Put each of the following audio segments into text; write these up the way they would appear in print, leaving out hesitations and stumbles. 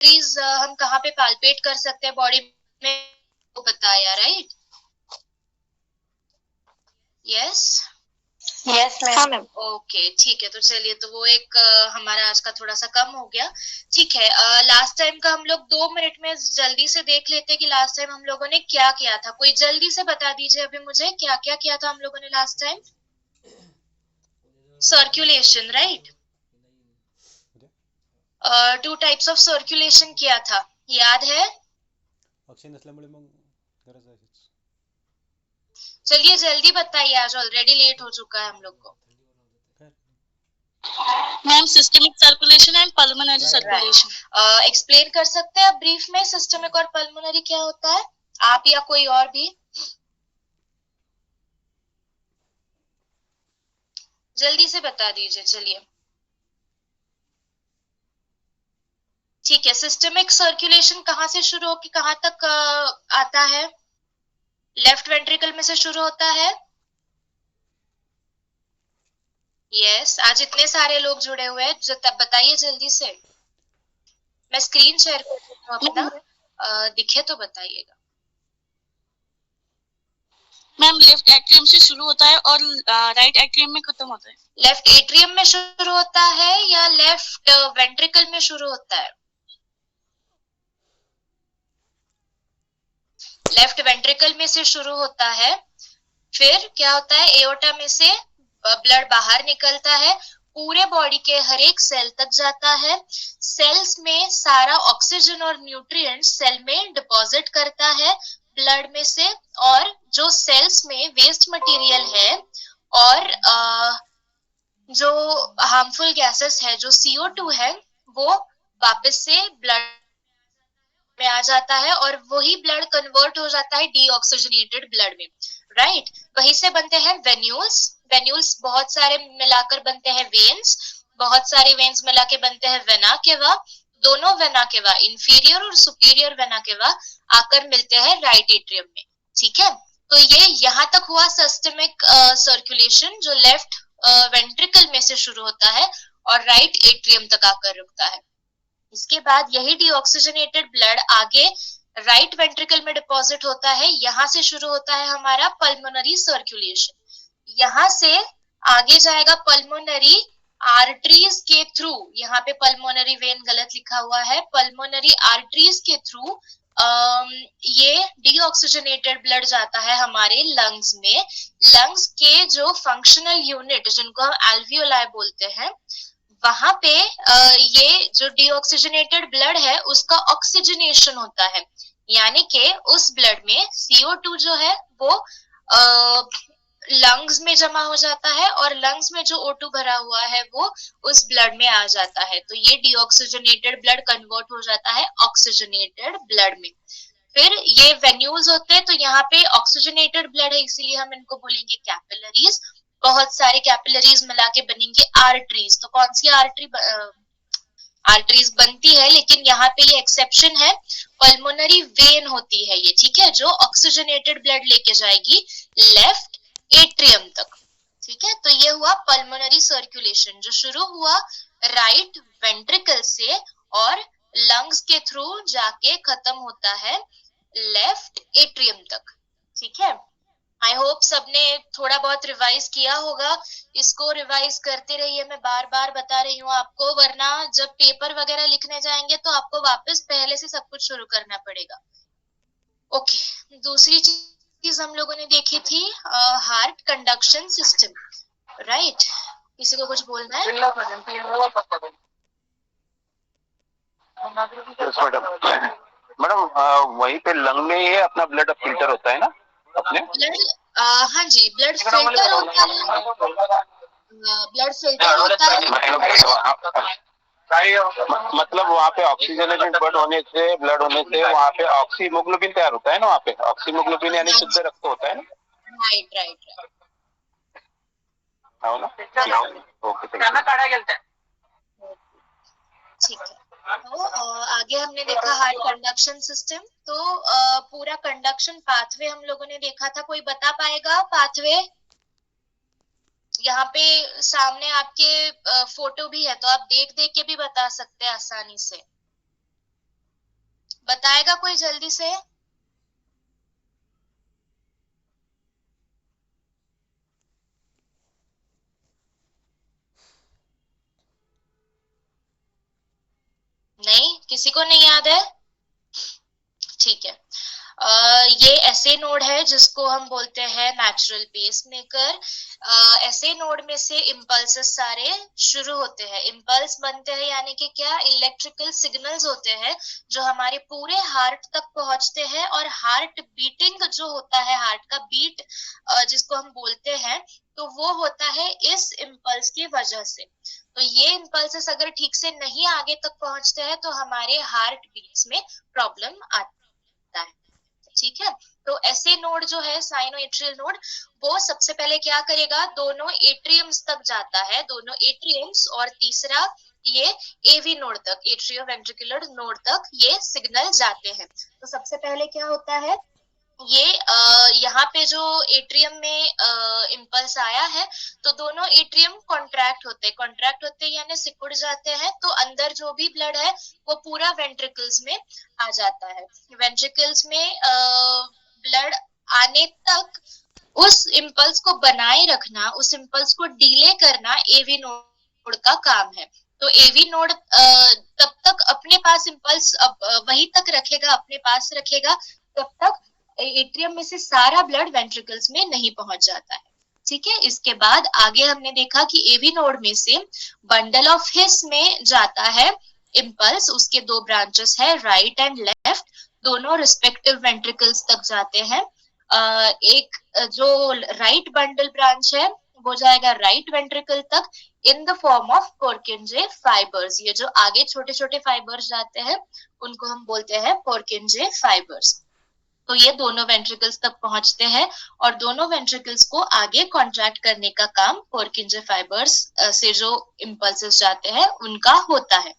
हम कहाँ पे पाल्पेट कर सकते हैं बॉडी में, वो बताया, राइट? Yes yes ma'am. हाँ मैम। ओके ठीक है, तो चलिए, तो वो एक हमारा आज का थोड़ा सा कम हो गया। ठीक है, लास्ट टाइम का हम लोग 2 मिनट में जल्दी से देख लेते हैं कि लास्ट टाइम हम लोगों ने क्या किया था। कोई जल्दी से बता दीजिए अभी मुझे, क्या क्या किया था हम लोगों ने last time? Circulation, right? 2 types of circulation किया था, याद है? ऑक्सिजन नसल्यामुळे मग गरज आहेच. चलिए जल्दी बताइए, आज ऑलरेडी लेट हो चुका है हम लोग को। Ma'am systemic circulation and pulmonary circulation. Explain कर सकते हैं ब्रीफ में सिस्टमिक और पल्मोनरी क्या होता है, आप या कोई और भी? जल्दी से बता दीजिए, चलिए। ठीक है, सिस्टमिक सर्कुलेशन कहाँ से शुरू होकर कहाँ तक आता है? लेफ्ट वेंट्रिकल में से शुरू होता है। यस, आज इतने सारे लोग जुड़े हुए हैं, तब बताइए जल्दी से। मैं स्क्रीन शेयर कर देती हूँ अपना, दिखे तो बताइएगा। मैम लेफ्ट एट्रियम से शुरू होता है और राइट एट्रियम में खत्म होता है। लेफ्ट एट्रियम में शुरू होता है या लेफ्ट वेंट्रिकल में शुरू होता है? लेफ्ट वेंट्रिकल में से शुरू होता है, फिर क्या होता है, एओर्टा में से ब्लड बाहर निकलता है, पूरे बॉडी के हर एक सेल तक जाता है, सेल्स में सारा ऑक्सीजन और न्यूट्रिएंट्स सेल में डिपॉजिट करता है ब्लड में से, और जो सेल्स में वेस्ट मटेरियल है और जो हार्मफुल गैसेस है, जो CO2 है, वो वापस से ब्लड में आ जाता है और वही ब्लड कन्वर्ट हो जाता है डीऑक्सीजनेटेड ब्लड में, राइट? वहीं से बनते हैं वेन्यूल्स। वेन्यूल्स बहुत सारे मिलाकर बनते हैं वेन्स, बहुत सारे वेन्स मिला के बनते हैं वेना केवा। दोनों वेना केवा, इंफीरियर और सुपीरियर वेना केवा, आकर मिलते हैं राइट एट्रियम में। ठीक है, तो ये यहाँ तक हुआ सिस्टमिक सर्कुलेशन, जो लेफ्ट वेंट्रिकल में से शुरू होता है और राइट एट्रियम तक आकर रुकता है। इसके बाद यही डीऑक्सीजनेटेड ब्लड आगे राइट वेंट्रिकल में डिपॉजिट होता है, यहां से शुरू होता है हमारा पल्मोनरी सर्कुलेशन। यहां से आगे जाएगा पल्मोनरी आर्टरीज के थ्रू, यहाँ पे पल्मोनरी वेन गलत लिखा हुआ है, पल्मोनरी आर्टरीज के थ्रू ये डीऑक्सीजनेटेड ब्लड जाता है हमारे लंग्स में। लंग्स के जो फंक्शनल यूनिट, जिनको हम एल्वियोलाई बोलते हैं, वहां पे ये जो डीऑक्सीजनेटेड ब्लड है उसका ऑक्सीजनेशन होता है, यानी कि उस ब्लड में CO2 जो है वो लंग्स में जमा हो जाता है और लंग्स में जो O2 भरा हुआ है वो उस ब्लड में आ जाता है, तो ये डीऑक्सीजनेटेड ब्लड कन्वर्ट हो जाता है ऑक्सीजनेटेड ब्लड में। फिर ये वेन्यूल्स होते हैं, तो यहाँ पे ऑक्सीजनेटेड ब्लड है इसीलिए हम इनको बोलेंगे कैपिलरीज। बहुत सारे कैपिलरीज मिला के बनेंगे आर्टरीज। तो कौन सी आर्टरीज बनती है, लेकिन यहाँ पे ये एक्सेप्शन है, पल्मोनरी वेन होती है ये, ठीक है, जो ऑक्सीजनेटेड ब्लड लेके जाएगी लेफ्ट एट्रियम तक। ठीक है, तो ये हुआ पल्मोनरी सर्कुलेशन, जो शुरू हुआ राइट वेंट्रिकल से और लंग्स के थ्रू जाके खत्म होता है लेफ्ट एट्रियम तक। ठीक है, आई होप सबने थोड़ा बहुत रिवाइज किया होगा। इसको रिवाइज करते रहिए, मैं बार बार बता रही हूँ आपको, वरना जब पेपर वगैरह लिखने जाएंगे तो आपको वापस पहले से सब कुछ शुरू करना पड़ेगा। ओके, दूसरी चीज हम लोगों ने देखी थी हार्ट कंडक्शन सिस्टम, राइट? किसी को कुछ बोलना है? मैडम वहीं पे लंग में ही अपना ब्लड फिल्टर होता है ना अपने ब्लड? हाँ जी, ब्लड फिल्टर होता है, ब्लड फिल्टर होता है। मतलब वहाँ पे ऑक्सीजनेटेड ब्लड होने से वहाँ पे ऑक्सीमोग्लोबिन तैयार होता है ना, वहाँ पे ऑक्सीमोग्लोबिन यानी शुद्ध रक्त होता है ना। राइट राइट राइट, ठीक है। तो आगे हमने देखा हार्ट कंडक्शन सिस्टम, तो पूरा कंडक्शन पाथवे हम लोगों ने देखा था। कोई बता पाएगा पाथवे? यहाँ पे सामने आपके फोटो भी है, तो आप देख देख के भी बता सकते हैं आसानी से। बताएगा कोई जल्दी से? नहीं, किसी को नहीं याद है? ठीक है। ये ऐसे नोड है जिसको हम बोलते हैं नेचुरल पेस मेकर। ऐसे नोड में से इम्पल्सेस सारे शुरू होते हैं। इम्पल्स बनते हैं यानी कि क्या, इलेक्ट्रिकल सिग्नल्स होते हैं जो हमारे पूरे हार्ट तक पहुंचते हैं, और हार्ट बीटिंग जो होता है, हार्ट का बीट जिसको हम बोलते हैं, तो वो होता है इस इम्पल्स की वजह से। तो ये इम्पल्सेस अगर ठीक से नहीं आगे तक पहुंचते हैं तो हमारे हार्ट बीट्स में प्रॉब्लम आता है। ठीक है, तो ऐसे नोड जो है साइनोएट्रियल नोड, वो सबसे पहले क्या करेगा, दोनों एट्रियम्स तक जाता है, दोनों एट्रियम्स, और तीसरा ये एवी नोड तक, एट्रियो वेंट्रिकुलर नोड तक ये सिग्नल जाते हैं। तो सबसे पहले क्या होता है, ये यहाँ पे जो एट्रियम में इम्पल्स आया है, तो दोनों एट्रियम कॉन्ट्रैक्ट होते यानी सिकुड़ जाते हैं, तो अंदर जो भी ब्लड है वो पूरा वेंट्रिकल्स में आ जाता है। वेंट्रिकल्स में ब्लड आने तक उस इम्पल्स को बनाए रखना, उस इम्पल्स को डिले करना एवी नोड का काम है। तो एवी नोड तब तक अपने पास इम्पल्स वहीं तक रखेगा, अपने पास रखेगा, तब तक एट्रियम में से सारा ब्लड वेंट्रिकल्स में नहीं पहुंच जाता है। ठीक है, इसके बाद आगे हमने देखा कि एवी नोड में से बंडल ऑफ हिस में जाता है इम्पल्स। उसके दो ब्रांचेस है, राइट एंड लेफ्ट, दोनों रिस्पेक्टिव वेंट्रिकल्स तक जाते हैं। एक जो राइट बंडल ब्रांच है वो जाएगा राइट वेंट्रिकल तक in the form of Purkinje fibres. ये जो आगे छोटे छोटे फाइबर्स जाते हैं उनको हम बोलते हैं पोर्किंजे फाइबर्स। तो ये दोनों वेंट्रिकल्स तक पहुंचते हैं, और दोनों वेंट्रिकल्स को आगे कॉन्ट्रैक्ट करने का काम पोर्किंजे फाइबर्स से जो इम्पल्सेस जाते हैं उनका होता है।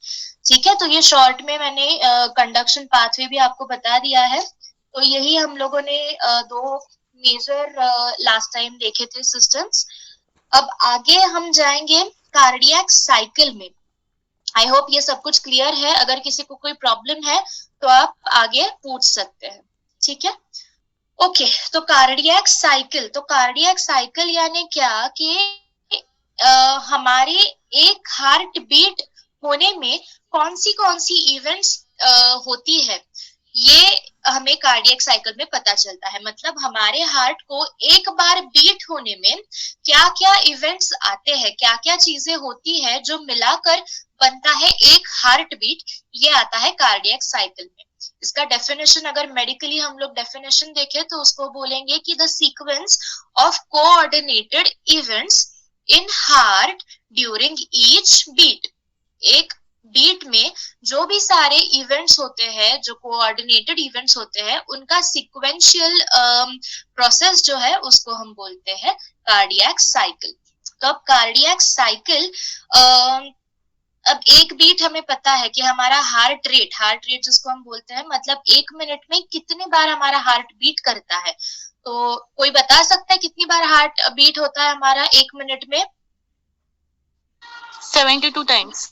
ठीक है, तो ये शॉर्ट में मैंने कंडक्शन पाथवे भी आपको बता दिया है। तो यही हम लोगों ने दो मेजर लास्ट टाइम देखे थे सिस्टम्स। अब आगे हम जाएंगे कार्डियक साइकिल में। आई होप ये सब कुछ क्लियर है। अगर किसी को कोई प्रॉब्लम है तो आप आगे पूछ सकते हैं। ठीक है, ओके। तो कार्डियक साइकिल यानी क्या कि हमारे एक हार्ट बीट होने में कौन सी इवेंट्स होती है, ये हमें कार्डियक साइकिल में पता चलता है। मतलब हमारे हार्ट को एक बार बीट होने में क्या क्या इवेंट्स आते हैं, क्या क्या चीजें होती है जो मिलाकर बनता है एक हार्ट बीट, ये आता है कार्डियक साइकिल में। इसका डेफिनेशन अगर मेडिकली हम लोग डेफिनेशन देखें तो उसको बोलेंगे कि the sequence of coordinated events in heart during each beat. एक बीट में जो भी सारे इवेंट्स होते हैं, जो कोऑर्डिनेटेड इवेंट्स होते हैं, उनका सीक्वेंशियल प्रोसेस जो है उसको हम बोलते हैं कार्डियक साइकिल। तो अब कार्डियक साइकिल, अब एक बीट हमें पता है कि हमारा हार्ट रेट जिसको हम बोलते हैं, मतलब एक मिनट में कितनी बार हमारा हार्ट बीट करता है। तो कोई बता सकता है कितनी बार हार्ट बीट होता है हमारा एक मिनट में? 72 टाइम्स।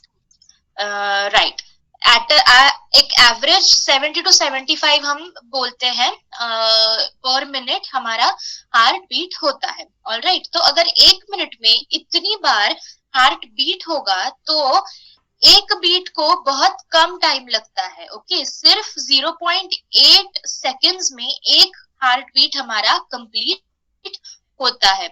राइट, एट एक एवरेज 70 to 75 हम बोलते हैं पर मिनट हमारा हार्ट बीट होता है। ऑलराइट, तो अगर एक मिनट में इतनी बार हार्ट बीट होगा तो एक बीट को बहुत कम टाइम लगता है। ओके, सिर्फ 0.8 सेकेंड्स में एक हार्ट बीट हमारा कंप्लीट होता है।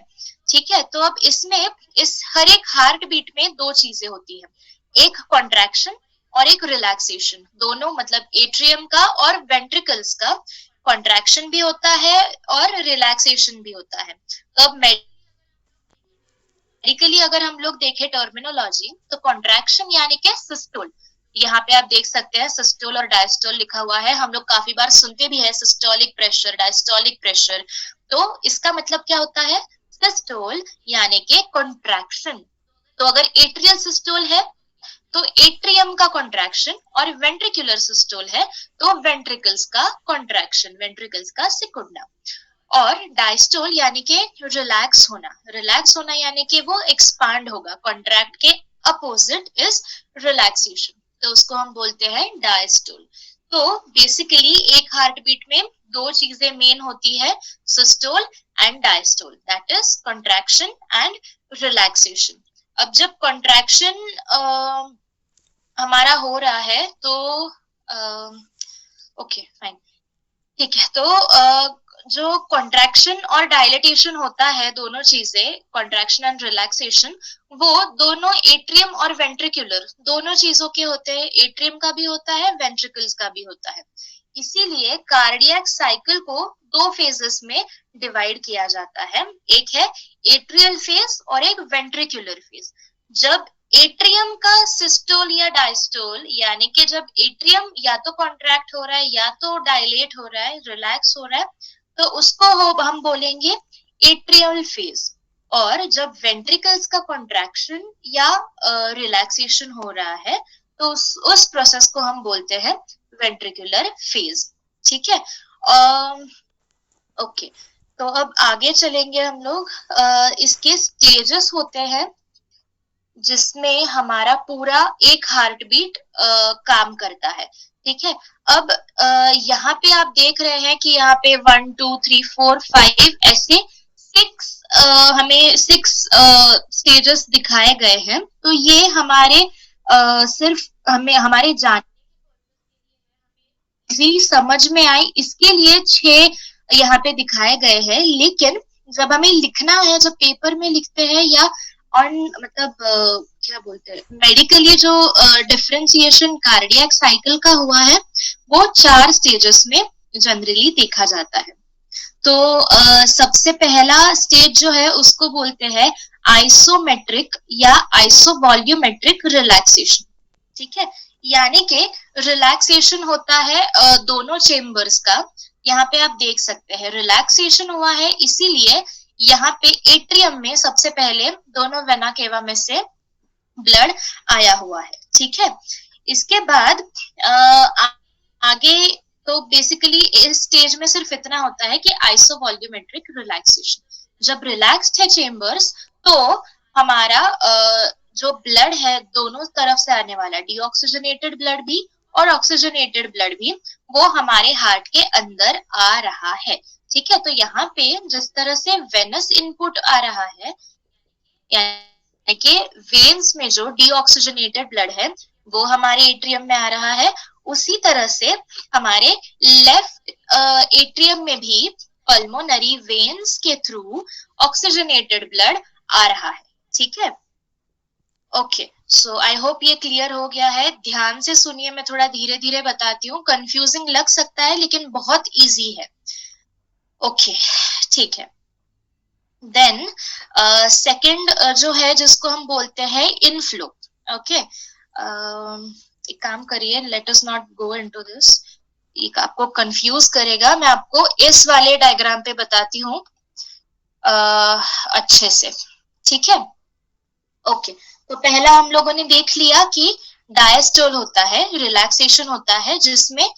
ठीक है, तो अब इसमें इस हर एक हार्ट बीट में दो चीजें होती है, एक कॉन्ट्रैक्शन और एक रिलैक्सेशन। दोनों मतलब एट्रियम का और वेंट्रिकल्स का कॉन्ट्रैक्शन भी होता है और रिलैक्सेशन भी होता है। तो अब मेडिकली अगर हम लोग देखें टर्मिनोलॉजी, तो कॉन्ट्रैक्शन यानी कि सिस्टोल, यहाँ पे आप देख सकते हैं सिस्टोल और डायस्टोल लिखा हुआ है। हम लोग काफी बार सुनते भी है सिस्टोलिक प्रेशर, डायस्टोलिक प्रेशर। तो इसका मतलब क्या होता है, सिस्टोल यानी कि कॉन्ट्रैक्शन। तो अगर एट्रियल सिस्टोल है तो एट्रियम का कॉन्ट्रैक्शन, और वेंट्रिकुलर सिस्टोल है तो वेंट्रिकल्स का कॉन्ट्रैक्शन, वेंट्रिकल्स का सिकुड़ना। और डायस्टोल यानी कि रिलैक्स होना यानी कि वो एक्सपांड होगा। कॉन्ट्रैक्ट के अपोजिट इज रिलैक्सेशन, तो उसको हम बोलते हैं डायस्टोल। तो बेसिकली एक हार्ट बीट में दो चीजें मेन होती है, systole and diastole, that is contraction and relaxation. अब जब कॉन्ट्रैक्शन हमारा हो रहा है तो ओके फाइन, ठीक है, तो जो कॉन्ट्रैक्शन और डायलेटेशन होता है, दोनों चीजें कॉन्ट्रैक्शन एंड रिलैक्सेशन, वो दोनों एट्रियम और वेंट्रिकुलर दोनों चीजों के होते हैं, एट्रियम का भी होता है, वेंट्रिकल्स का भी होता है। इसीलिए कार्डियक साइकिल को दो फेजेस में डिवाइड किया जाता है, एक है एट्रियल फेज और एक वेंट्रिकुलर फेज। जब एट्रियम का सिस्टोल या डायस्टोल, यानी कि जब एट्रियम या तो कॉन्ट्रैक्ट हो रहा है या तो डायलेट हो रहा है, रिलैक्स हो रहा है, तो उसको हम बोलेंगे एट्रियल फेज। और जब वेंट्रिकल्स का कॉन्ट्रैक्शन या रिलैक्सेशन हो रहा है तो उस प्रोसेस को हम बोलते हैं वेंट्रिकुलर फेज। ठीक है, ओके, तो अब आगे चलेंगे हम लोग। इसके स्टेजेस होते हैं जिसमें हमारा पूरा एक हार्ट बीट काम करता है। ठीक है, अब यहाँ पे आप देख रहे हैं कि यहाँ पे 1 2 3 4 5 ऐसे 6 स्टेजेस दिखाए गए हैं। तो ये हमारे सिर्फ हमें हमारे समझ में आए इसके लिए 6 यहाँ पे दिखाए गए हैं। लेकिन जब हमें लिखना है, जब पेपर में लिखते हैं या मतलब क्या बोलते हैं, मेडिकली जो डिफरेंशिएशन कार्डियक साइकिल का हुआ है वो 4 स्टेजेस में जनरली देखा जाता है। तो सबसे पहला स्टेज जो है उसको बोलते हैं आइसोमेट्रिक या आइसोवॉल्यूमेट्रिक रिलैक्सेशन। ठीक है, यानी कि रिलैक्सेशन होता है दोनों चेम्बर्स का। यहाँ पे आप देख सकते हैं रिलैक्सेशन हुआ है, इसीलिए यहाँ पे एट्रियम में सबसे पहले दोनों वेना केवा में से ब्लड आया हुआ है। ठीक है, इसके बाद आगे तो बेसिकली इस स्टेज में सिर्फ इतना होता है कि आइसोवॉल्यूमेट्रिक रिलैक्सेशन। जब रिलैक्स्ड है चेम्बर्स तो हमारा जो ब्लड है दोनों तरफ से आने वाला डीऑक्सीजनेटेड ब्लड भी और ऑक्सीजनेटेड ब्लड भी वो हमारे हार्ट के अंदर आ रहा है। ठीक है, तो यहाँ पे जिस तरह से वेनस इनपुट आ रहा है, यानी कि वेन्स में जो डीऑक्सीजनेटेड ब्लड है वो हमारे एट्रियम में आ रहा है, उसी तरह से हमारे लेफ्ट एट्रियम में भी पल्मोनरी वेन्स के थ्रू ऑक्सीजनेटेड ब्लड आ रहा है। ठीक है, ओके, सो आई होप ये क्लियर हो गया है। ध्यान से सुनिए, मैं थोड़ा धीरे धीरे बताती हूँ, कंफ्यूजिंग लग सकता है लेकिन बहुत इजी है। ओके, ठीक है। देन सेकंड जो है जिसको हम बोलते हैं इनफ्लो। ओके, एक काम करिए, let us not go into this, एक आपको कंफ्यूज करेगा। मैं आपको इस वाले डायग्राम पे बताती हूँ अच्छे से। ठीक है, ओके, तो पहला हम लोगों ने देख लिया कि डायस्टोल होता है, रिलैक्सेशन होता है जिसमें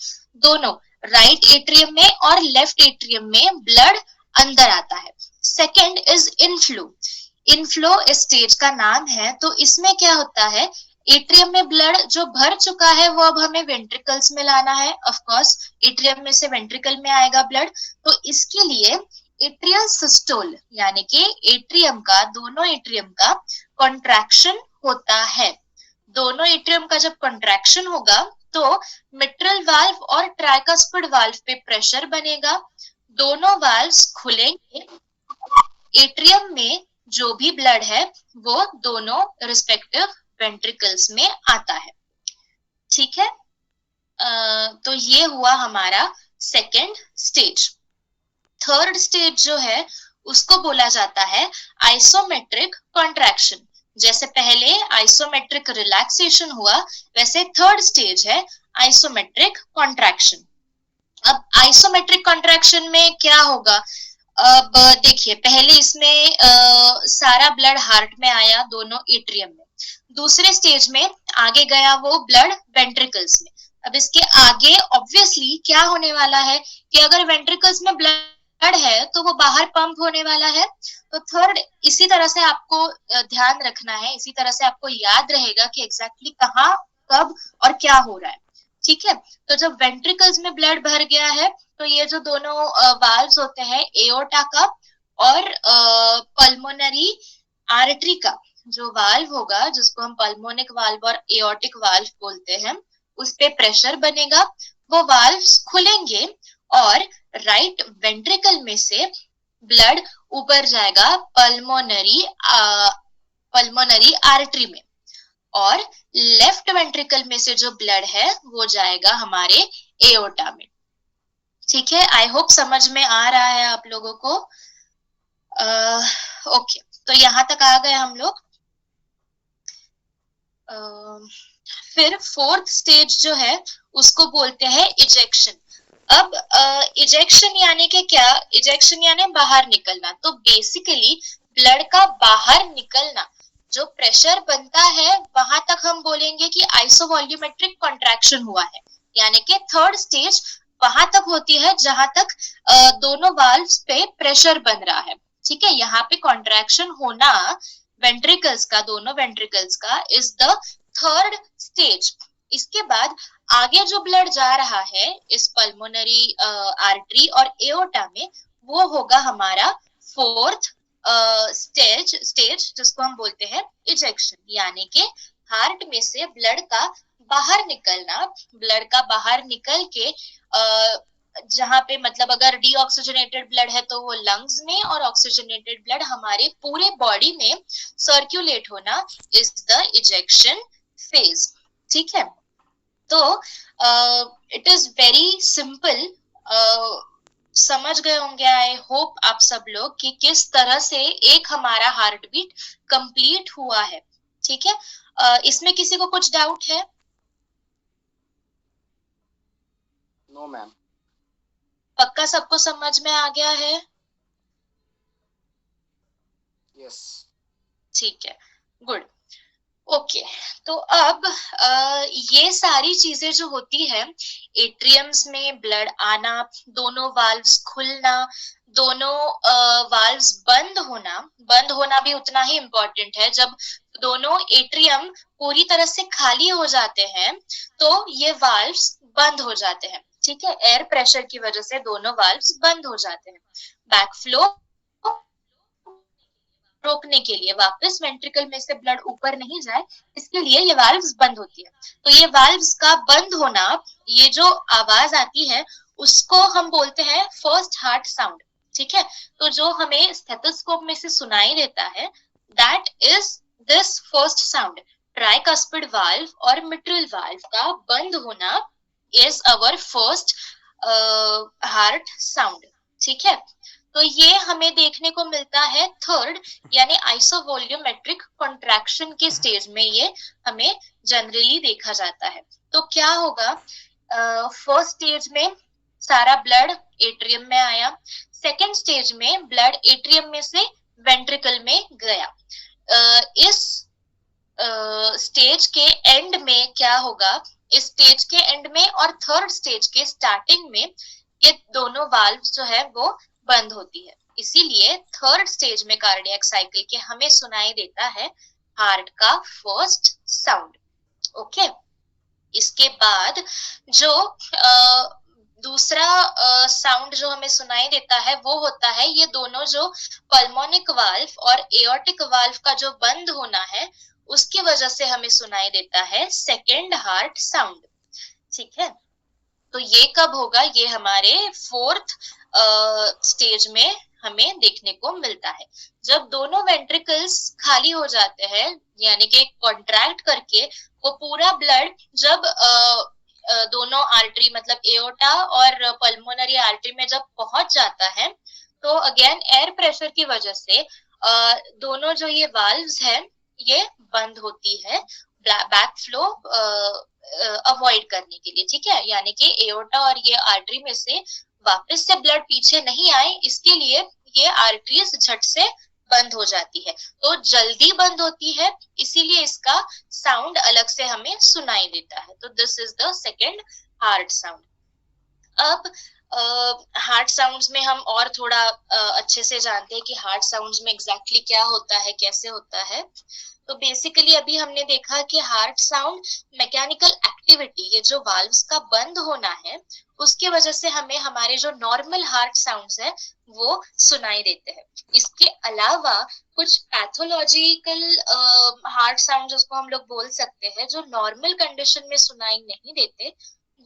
दोनों राइट एट्रियम में और लेफ्ट एट्रियम में ब्लड अंदर आता है। Second is inflow. इनफ्लो इस स्टेज का नाम है। तो इसमें क्या होता है, एट्रियम में ब्लड जो भर चुका है वो अब हमें वेंट्रिकल्स में लाना है। ऑफ कोर्स एट्रियम में से वेंट्रिकल में आएगा ब्लड, तो इसके लिए एट्रियल सिस्टोल यानी कि एट्रियम का, दोनों एट्रियम का कॉन्ट्रैक्शन होता है। दोनों एट्रियम का जब कॉन्ट्रैक्शन होगा तो मिट्रल वाल्व और ट्राइकस्पिड वाल्व पे प्रेशर बनेगा, दोनों वाल्व्स खुलेंगे, एट्रियम में जो भी ब्लड है वो दोनों रिस्पेक्टिव वेंट्रिकल्स में आता है। ठीक है, तो ये हुआ हमारा सेकेंड स्टेज। थर्ड स्टेज जो है उसको बोला जाता है आइसोमेट्रिक कॉन्ट्रैक्शन। जैसे पहले आइसोमेट्रिक रिलैक्सेशन हुआ, वैसे थर्ड स्टेज है आइसोमेट्रिक कॉन्ट्रैक्शन। अब आइसोमेट्रिक कॉन्ट्रैक्शन में क्या होगा, अब देखिए पहले इसमें सारा ब्लड हार्ट में आया, दोनों एट्रियम में। दूसरे स्टेज में आगे गया वो ब्लड वेंट्रिकल्स में। अब इसके आगे ऑब्वियसली क्या होने वाला है कि अगर वेंट्रिकल्स में ब्लड है तो वो बाहर पंप होने वाला है। तो थर्ड इसी तरह से आपको ध्यान रखना है, इसी तरह से आपको याद रहेगा कि एग्जैक्टली कहाँ, कब और क्या हो रहा है। ठीक है। तो जब वेंट्रिकल्स में ब्लड भर गया है तो ये जो दोनों वाल्व्स होते हैं, एओर्टा का और पल्मोनरी आर्टरी का जो वाल्व होगा, जिसको हम पल्मोनिक वाल्व और एओर्टिक वाल्व बोलते हैं, उस पे प्रेशर बनेगा, वो वाल्व्स खुलेंगे और राइट वेंट्रिकल में से ब्लड ऊपर जाएगा पल्मोनरी आर्टरी में, और लेफ्ट वेंट्रिकल में से जो ब्लड है वो जाएगा हमारे एओर्टा में। ठीक है, आई होप समझ में आ रहा है आप लोगों को। ओके, तो यहां तक आ गए हम लोग। फिर फोर्थ स्टेज जो है उसको बोलते हैं इजेक्शन। अब इजेक्शन यानी कि क्या? इजेक्शन यानी बाहर निकलना। तो बेसिकली ब्लड का बाहर निकलना, जो प्रेशर बनता है वहां तक हम बोलेंगे कि आइसोवॉल्यूमेट्रिक कॉन्ट्रैक्शन हुआ है, यानी कि थर्ड स्टेज वहां तक होती है जहां तक दोनों वाल्व्स पे प्रेशर बन रहा है। ठीक है, यहाँ पे कॉन्ट्रैक्शन होना वेंट्रिकल्स का, दोनों वेंट्रिकल्स का, इज द थर्ड स्टेज। इसके बाद आगे जो ब्लड जा रहा है इस पल्मोनरी आर्टरी और एओर्टा में, वो होगा हमारा फोर्थ स्टेज जिसको हम बोलते हैं इजेक्शन, यानी कि हार्ट में से ब्लड का बाहर निकलना। ब्लड का बाहर निकल के जहां पे मतलब अगर डीऑक्सीजनेटेड ब्लड है तो वो लंग्स में, और ऑक्सीजनेटेड ब्लड हमारे पूरे बॉडी में सर्कुलेट होना इज द इजेक्शन फेज। ठीक है, तो इट इज वेरी सिंपल। समझ गए होंगे आई होप आप सब लोग कि किस तरह से एक हमारा हार्ट बीट कंप्लीट हुआ है। ठीक है, इसमें किसी को कुछ डाउट है? No ma'am. पक्का सबको समझ में आ गया है? यस। ठीक है, गुड। ओके, तो अब ये सारी चीजें जो होती है, एट्रियम्स में ब्लड आना, दोनों वाल्व्स खुलना, दोनों वाल्व्स बंद होना भी उतना ही इम्पोर्टेंट है। जब दोनों एट्रियम पूरी तरह से खाली हो जाते हैं तो ये वाल्व्स बंद हो जाते हैं। ठीक है, एयर प्रेशर की वजह से दोनों वाल्व्स बंद हो जाते हैं। बैकफ्लो रोकने के लिए, वापस वेंट्रिकल में से ब्लड ऊपर नहीं जाए, इसके लिए ये वाल्व्स बंद होती है। तो ये वाल्व्स का बंद होना, ये जो आवाज आती है उसको हम बोलते हैं फर्स्ट हार्ट साउंड। ठीक है, तो जो हमें स्टेथोस्कोप में से सुनाई देता है, that is this first sound. Tricuspid valve और मिट्रल वाल्व का बंद होना is our first heart sound. ठीक है, तो ये हमें देखने को मिलता है थर्ड यानी आइसोवॉल्यूमेट्रिक कॉन्ट्रैक्शन के स्टेज में, ये हमें जनरली देखा जाता है। तो क्या होगा, फर्स्ट स्टेज में सारा ब्लड एट्रियम में आया, सेकेंड स्टेज में ब्लड एट्रियम में से वेंट्रिकल में गया। इस स्टेज के एंड में क्या होगा, इस स्टेज के एंड में और थर्ड स्टेज के स्टार्टिंग में ये दोनों वाल्व जो है वो बंद होती है। इसीलिए थर्ड स्टेज में कार्डियक साइकिल के हमें सुनाई देता है हार्ट का फर्स्ट साउंड। ओके, इसके बाद जो दूसरा साउंड जो हमें सुनाई देता है वो होता है ये दोनों जो पल्मोनिक वाल्व और एओर्टिक वाल्व का जो बंद होना है उसकी वजह से हमें सुनाई देता है सेकेंड हार्ट साउंड। ठीक है, तो ये कब होगा, ये हमारे फोर्थ स्टेज में हमें देखने को मिलता है, जब दोनों वेंट्रिकल्स खाली हो जाते हैं, यानी कि कॉन्ट्रैक्ट करके वो पूरा ब्लड जब दोनों आर्टरी मतलब एओर्टा और पल्मोनरी आर्टरी में जब पहुंच जाता है, तो अगेन एयर प्रेशर की वजह से दोनों जो ये वाल्व्स हैं ये बंद होती है बैक फ्लो अवॉइड करने के लिए। ठीक है, यानी कि एओर्टा और ये आर्टरी में से वापस से ब्लड पीछे नहीं आए, इसके लिए ये आर्टरीज झट से बंद हो जाती है, तो जल्दी बंद होती है, इसीलिए इसका साउंड अलग से हमें सुनाई देता है। तो this is the second heart sound. अब हार्ट साउंड्स में हम और थोड़ा अच्छे से जानते हैं कि हार्ट साउंड्स में एग्जैक्टली क्या होता है, कैसे होता है। तो बेसिकली अभी हमने देखा कि हार्ट साउंड मैकेनिकल एक्टिविटी, ये जो वाल्व्स का बंद होना है उसकी वजह से हमें हमारे जो नॉर्मल हार्ट साउंड्स है वो सुनाई देते हैं। इसके अलावा कुछ पैथोलॉजिकल हार्ट साउंड जिसको हम लोग बोल सकते हैं, जो नॉर्मल कंडीशन में सुनाई नहीं देते,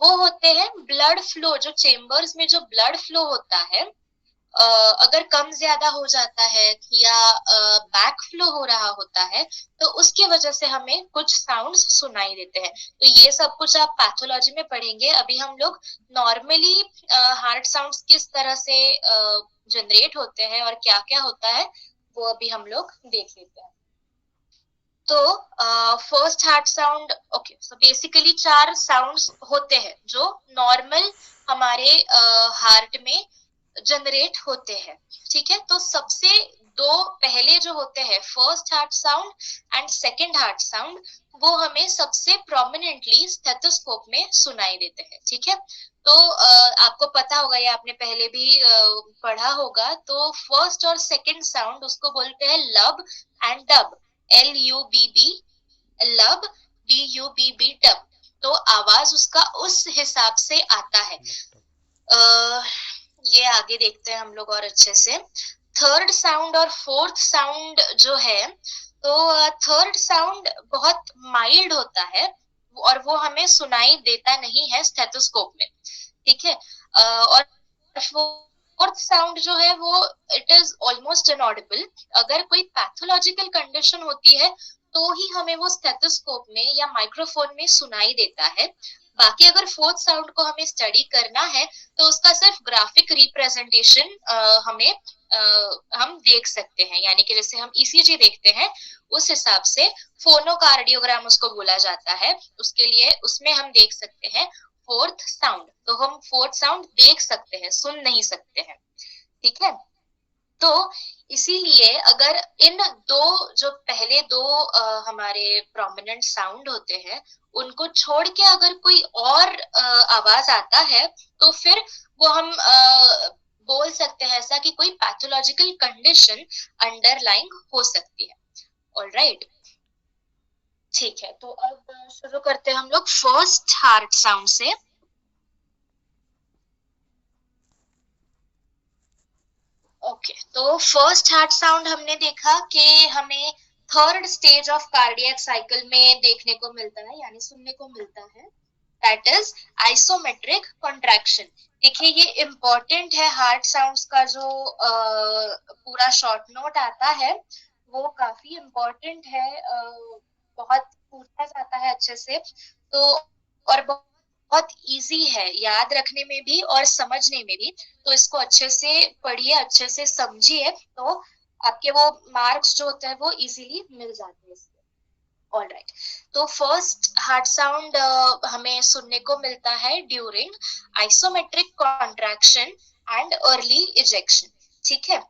वो होते हैं ब्लड फ्लो। जो चेम्बर्स में जो ब्लड फ्लो होता है, अगर कम ज्यादा हो जाता है या बैक फ्लो हो रहा होता है तो उसकी वजह से हमें कुछ साउंड्स सुनाई देते हैं। तो ये सब कुछ आप पैथोलॉजी में पढ़ेंगे। अभी हम लोग नॉर्मली हार्ट साउंड्स किस तरह से जनरेट होते हैं और क्या क्या होता है वो अभी हम लोग देख लेते हैं। तो first heart sound, okay, so basically 4 sounds होते हैं जो नॉर्मल हमारे हार्ट में जनरेट होते हैं, ठीक है। तो सबसे 2 पहले जो होते हैं, first heart sound and second heart sound, वो हमें सबसे प्रोमिनेंटली स्टेथोस्कोप में सुनाई देते हैं, ठीक है। तो आपको पता होगा, या आपने पहले भी पढ़ा होगा, तो फर्स्ट और सेकंड साउंड उसको बोलते हैं लब एंड डब, LUBB लब, DUBB डब। तो आवाज उसका उस हिसाब से आता है। ये आगे देखते हैं हम लोग और अच्छे से। थर्ड साउंड और फोर्थ साउंड जो है, तो थर्ड साउंड बहुत माइल्ड होता है और वो हमें सुनाई देता नहीं है स्टेथोस्कोप में, ठीक है। और फोर्थ साउंड जो है वो इट इज ऑलमोस्ट इनऑडिबल। अगर कोई पैथोलॉजिकल कंडीशन होती है तो ही हमें वो स्टेथोस्कोप में या माइक्रोफोन में सुनाई देता है। बाकी अगर फोर्थ साउंड को हमें स्टडी करना है तो उसका सिर्फ ग्राफिक रिप्रेजेंटेशन हम देख सकते हैं, यानी कि जैसे हम ECG देखते हैं उस हिसाब से फोनोकार्डियोग्राम उसको बोला जाता है, उसके लिए उसमें हम देख सकते हैं फोर्थ साउंड। तो हम फोर्थ साउंड देख सकते हैं, सुन नहीं सकते हैं, ठीक है। तो इसीलिए अगर इन 2 जो पहले 2 हमारे प्रोमिनेंट साउंड होते हैं उनको छोड़ के अगर कोई और आवाज आता है तो फिर वो हम बोल सकते हैं ऐसा कि कोई पैथोलॉजिकल कंडीशन अंडरलाइंग हो सकती है। ऑलराइट, ठीक है। तो अब शुरू करते हैं हम लोग फर्स्ट हार्ट साउंड से। ओके, तो फर्स्ट हार्ट साउंड हमने देखा कि हमें third stage of cardiac cycle में देखने को मिलता है, यानी सुनने को मिलता है, दैट इज आइसोमेट्रिक कॉन्ट्रैक्शन। देखिए ये इम्पोर्टेंट है, हार्ट साउंड्स का जो पूरा शॉर्ट नोट आता है वो काफी इम्पोर्टेंट है, बहुत पूछा जाता है अच्छे से, तो और बहुत इजी है याद रखने में भी और समझने में भी। तो इसको अच्छे से पढ़िए, अच्छे से समझिए, तो आपके वो मार्क्स जो होते हैं वो इजीली मिल जाते हैं इससे। ऑलराइट, तो फर्स्ट हार्ट साउंड हमें सुनने को मिलता है during isometric contraction and early ejection, ठीक है।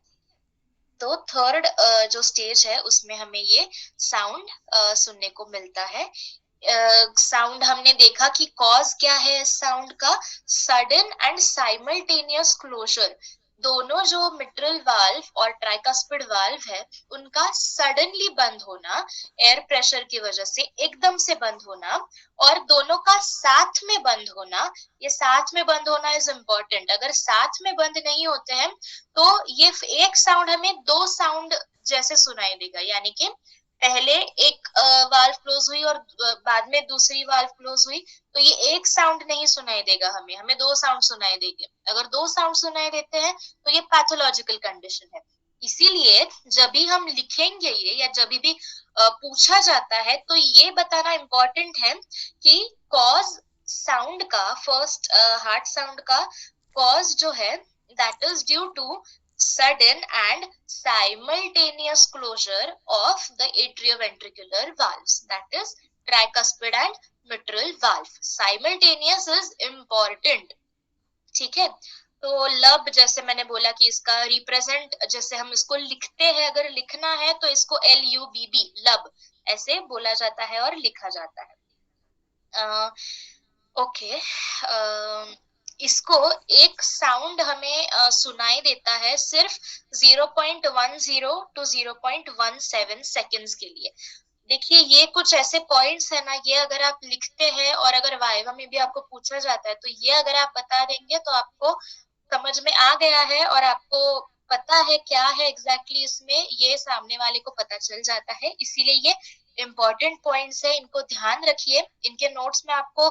तो थर्ड जो स्टेज है उसमें हमें ये साउंड सुनने को मिलता है। साउंड हमने देखा कि कॉज क्या है इस साउंड का, सडन एंड साइमल्टेनियस क्लोजर। दोनों जो मिट्रल वाल्व और ट्राइकास्पिड वाल्व है उनका सडनली बंद होना, एयर प्रेशर की वजह से एकदम से बंद होना, और दोनों का साथ में बंद होना। ये साथ में बंद होना इज इम्पोर्टेंट। अगर साथ में बंद नहीं होते हैं तो ये एक साउंड हमें 2 साउंड जैसे सुनाई देगा, यानी कि पहले एक वाल्व क्लोज हुई और बाद में दूसरी वाल्व क्लोज हुई, तो ये एक साउंड नहीं सुनाई देगा हमें, हमें 2 साउंड सुनाई देंगे। अगर 2 साउंड सुनाई देते हैं तो ये पैथोलॉजिकल कंडीशन है। इसीलिए जब भी हम लिखेंगे ये या जब भी पूछा जाता है तो ये बताना इम्पोर्टेंट है कि कॉज साउंड का, फर्स्ट हार्ट साउंड का कॉज जो है that is due to sudden and simultaneous closure of the atrioventricular valves, that is tricuspid and mitral valve. Simultaneous is important, ठीक है। तो लब, जैसे मैंने बोला कि इसका रिप्रेजेंट, जैसे हम इसको लिखते हैं, अगर लिखना है तो इसको LUBB लब ऐसे बोला जाता है और लिखा जाता है। ओके, इसको एक साउंड हमें सुनाई देता है सिर्फ 0.10 to 0.17 सेकेंड्स के लिए। देखिए ये कुछ ऐसे पॉइंट्स है ना, ये अगर आप लिखते हैं और अगर वाइवा में भी आपको पूछा जाता है तो ये अगर आप बता देंगे तो आपको समझ में आ गया है और आपको पता है क्या है एग्जैक्टली इसमें, ये सामने वाले को पता चल जाता है। इसीलिए ये इम्पोर्टेंट पॉइंट्स है, इनको ध्यान रखिए। इनके नोट्स में आपको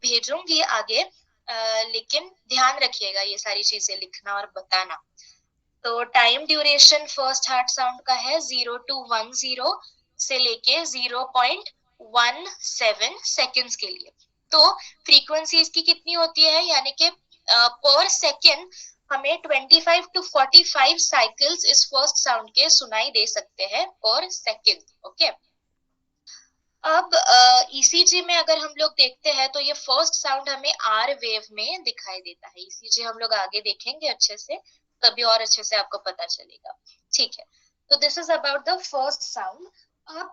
भेजूंगी आगे, लेकिन ध्यान रखिएगा ये सारी चीजें लिखना और बताना। तो time duration first heart sound का है 0 to 10 से लेके 0.17 सेकेंड्स के लिए। तो फ्रीक्वेंसी इसकी कितनी होती है, यानी कि पर सेकेंड हमें 25 to 45 साइकिल्स इस फर्स्ट साउंड के सुनाई दे सकते हैं पर सेकेंड। ओके, अब ईसीजी में अगर हम लोग देखते हैं तो ये फर्स्ट साउंड हमें आर वेव में दिखाई देता है। ईसीजी हम लोग आगे देखेंगे अच्छे से, तभी और अच्छे से आपको पता चलेगा। ठीक है, तो this is about the first sound. अब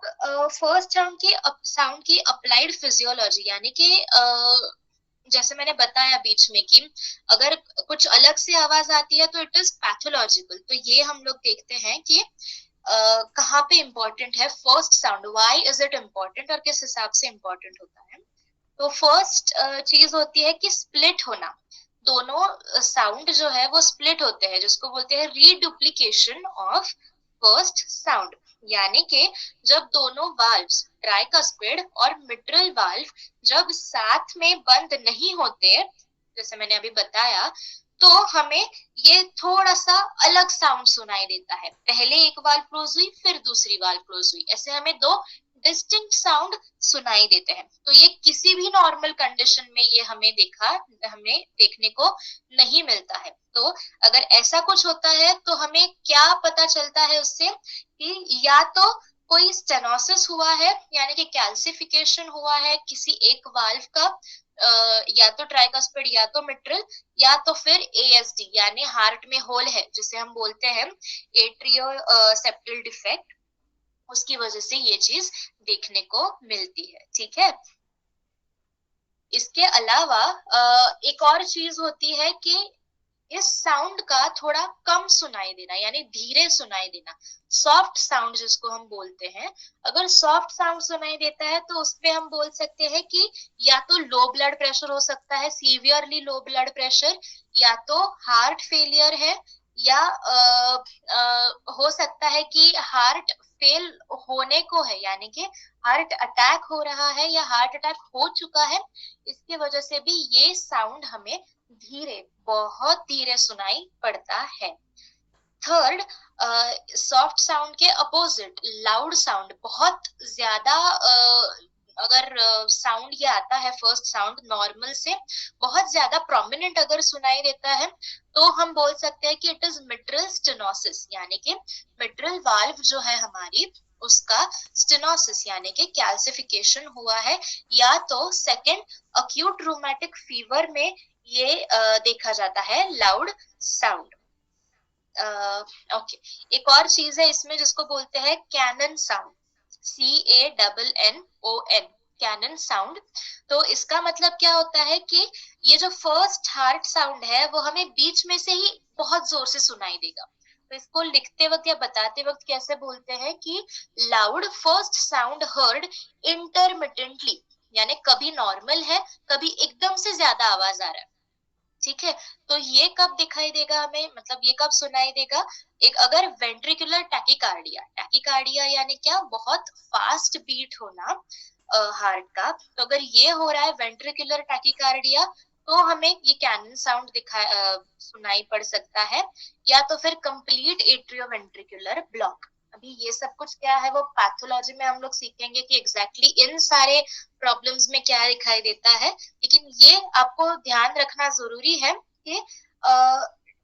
फर्स्ट साउंड की अप्लाइड फिजियोलॉजी, यानी कि जैसे मैंने बताया बीच में कि अगर कुछ अलग से आवाज आती है तो इट इज पैथोलॉजिकल। तो ये हम लोग देखते हैं कि कहाँ पे इम्पोर्टेंट है first sound, why is it important और किस हिसाब से इम्पोर्टेंट होता है। तो फर्स्ट चीज होती है कि स्प्लिट होना। दोनों साउंड जो है वो स्प्लिट होते हैं, जिसको बोलते हैं रीडुप्लीकेशन ऑफ फर्स्ट साउंड। यानी कि जब दोनों वाल्व्स ट्राइकस्पिड और मिट्रल वाल्व जब साथ में बंद नहीं होते, जैसे मैंने अभी बताया, तो हमें ये थोड़ा सा अलग साउंड सुनाई देता है। पहले एक वाल्व क्लोज हुई, फिर दूसरी वाल्व क्लोज हुई, ऐसे हमें दो डिस्टिंक्ट साउंड सुनाई देते हैं। तो ये किसी भी नॉर्मल कंडीशन में ये हमें देखने को नहीं मिलता है। तो अगर ऐसा कुछ होता है तो हमें क्या पता चलता है उससे कि या तो कोई स्टेनोसिस हुआ है, यानी कि कैल्सिफिकेशन हुआ है किसी एक वाल्व का, या तो ट्राइकस्पिड या तो मिट्रल, या तो फिर एएसडी यानी हार्ट में होल है, जिसे हम बोलते हैं एट्रियो सेप्टल डिफेक्ट, उसकी वजह से ये चीज देखने को मिलती है। ठीक है, इसके अलावा एक और चीज होती है कि इस साउंड का थोड़ा कम सुनाई देना, यानी धीरे सुनाई देना, सॉफ्ट साउंड जिसको हम बोलते हैं। अगर सॉफ्ट साउंड सुनाई देता है तो उसपे हम बोल सकते हैं कि या तो लो ब्लड प्रेशर हो सकता है, सीवियरली लो ब्लड प्रेशर, या तो हार्ट फेलियर है, या हो सकता है कि हार्ट फेल होने को है, यानी कि हार्ट अटैक हो रहा है या हार्ट अटैक हो चुका है। इसकी वजह से भी ये साउंड हमें धीरे, बहुत धीरे सुनाई पड़ता है। थर्ड, सॉफ्ट साउंड के अपोजिट लाउड साउंड, बहुत ज्यादा अगर साउंड ये आता है फर्स्ट साउंड नॉर्मल से बहुत ज्यादा प्रोमिनेंट अगर सुनाई देता है तो हम बोल सकते हैं कि इट इज मिट्रल स्टेनोसिस, यानी कि मिट्रल वाल्व जो है हमारी उसका स्टेनोसिस यानी कि कैल्सिफिकेशन हुआ है, या तो सेकेंड अक्यूट रूमेटिक फीवर में ये देखा जाता है लाउड साउंड। ओके, एक और चीज है इसमें जिसको बोलते हैं cannon sound, CANNON, cannon sound. तो इसका मतलब क्या होता है कि ये जो फर्स्ट हार्ट साउंड है वो हमें बीच में से ही बहुत जोर से सुनाई देगा। तो इसको लिखते वक्त या बताते वक्त कैसे बोलते हैं कि loud first sound heard intermittently, यानी कभी नॉर्मल है, कभी एकदम से ज्यादा आवाज आ रहा है। ठीक है, तो ये कब दिखाई देगा हमें, मतलब ये कब सुनाई देगा, एक अगर वेंट्रिकुलर टैकीकार्डिया यानी क्या, बहुत फास्ट बीट होना हार्ट का, तो अगर ये हो रहा है वेंट्रिकुलर टैकीकार्डिया तो हमें ये कैनन साउंड सुनाई पड़ सकता है, या तो फिर कंप्लीट एट्रियोवेंट्रिकुलर ब्लॉक। अभी ये सब कुछ क्या है वो पैथोलॉजी में हम लोग सीखेंगे कि एग्जैक्टली इन सारे प्रॉब्लम्स में क्या दिखाई देता है, लेकिन ये आपको ध्यान रखना जरूरी है कि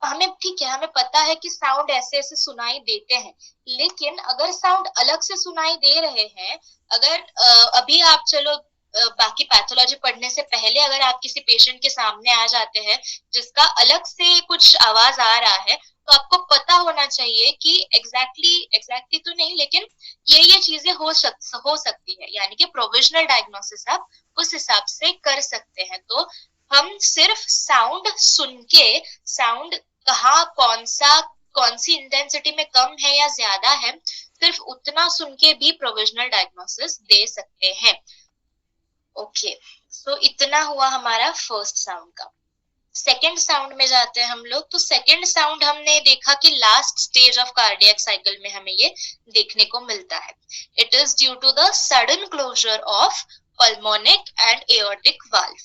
हमें, ठीक है, हमें पता है कि साउंड ऐसे ऐसे सुनाई देते हैं, लेकिन अगर साउंड अलग से सुनाई दे रहे हैं, अगर अभी आप चलो बाकी पैथोलॉजी पढ़ने से पहले अगर आप किसी पेशेंट के सामने आ जाते हैं जिसका अलग से कुछ आवाज आ रहा है, तो आपको पता होना चाहिए कि एग्जैक्टली तो नहीं, लेकिन ये चीजें हो सकती है, यानी कि प्रोविजनल डायग्नोसिस आप उस हिसाब से कर सकते हैं। तो हम सिर्फ साउंड सुन के साउंड कहाँ कौन सी इंटेंसिटी में कम है या ज्यादा है, सिर्फ उतना सुन के भी प्रोविजनल डायग्नोसिस दे सकते हैं। ओके, सो इतना हुआ हमारा फर्स्ट साउंड का। सेकेंड साउंड में जाते हैं हम लोग। तो सेकेंड साउंड हमने देखा कि last stage of cardiac cycle में हमें ये देखने को मिलता है। It is due to the sudden closure of pulmonic and aortic valve.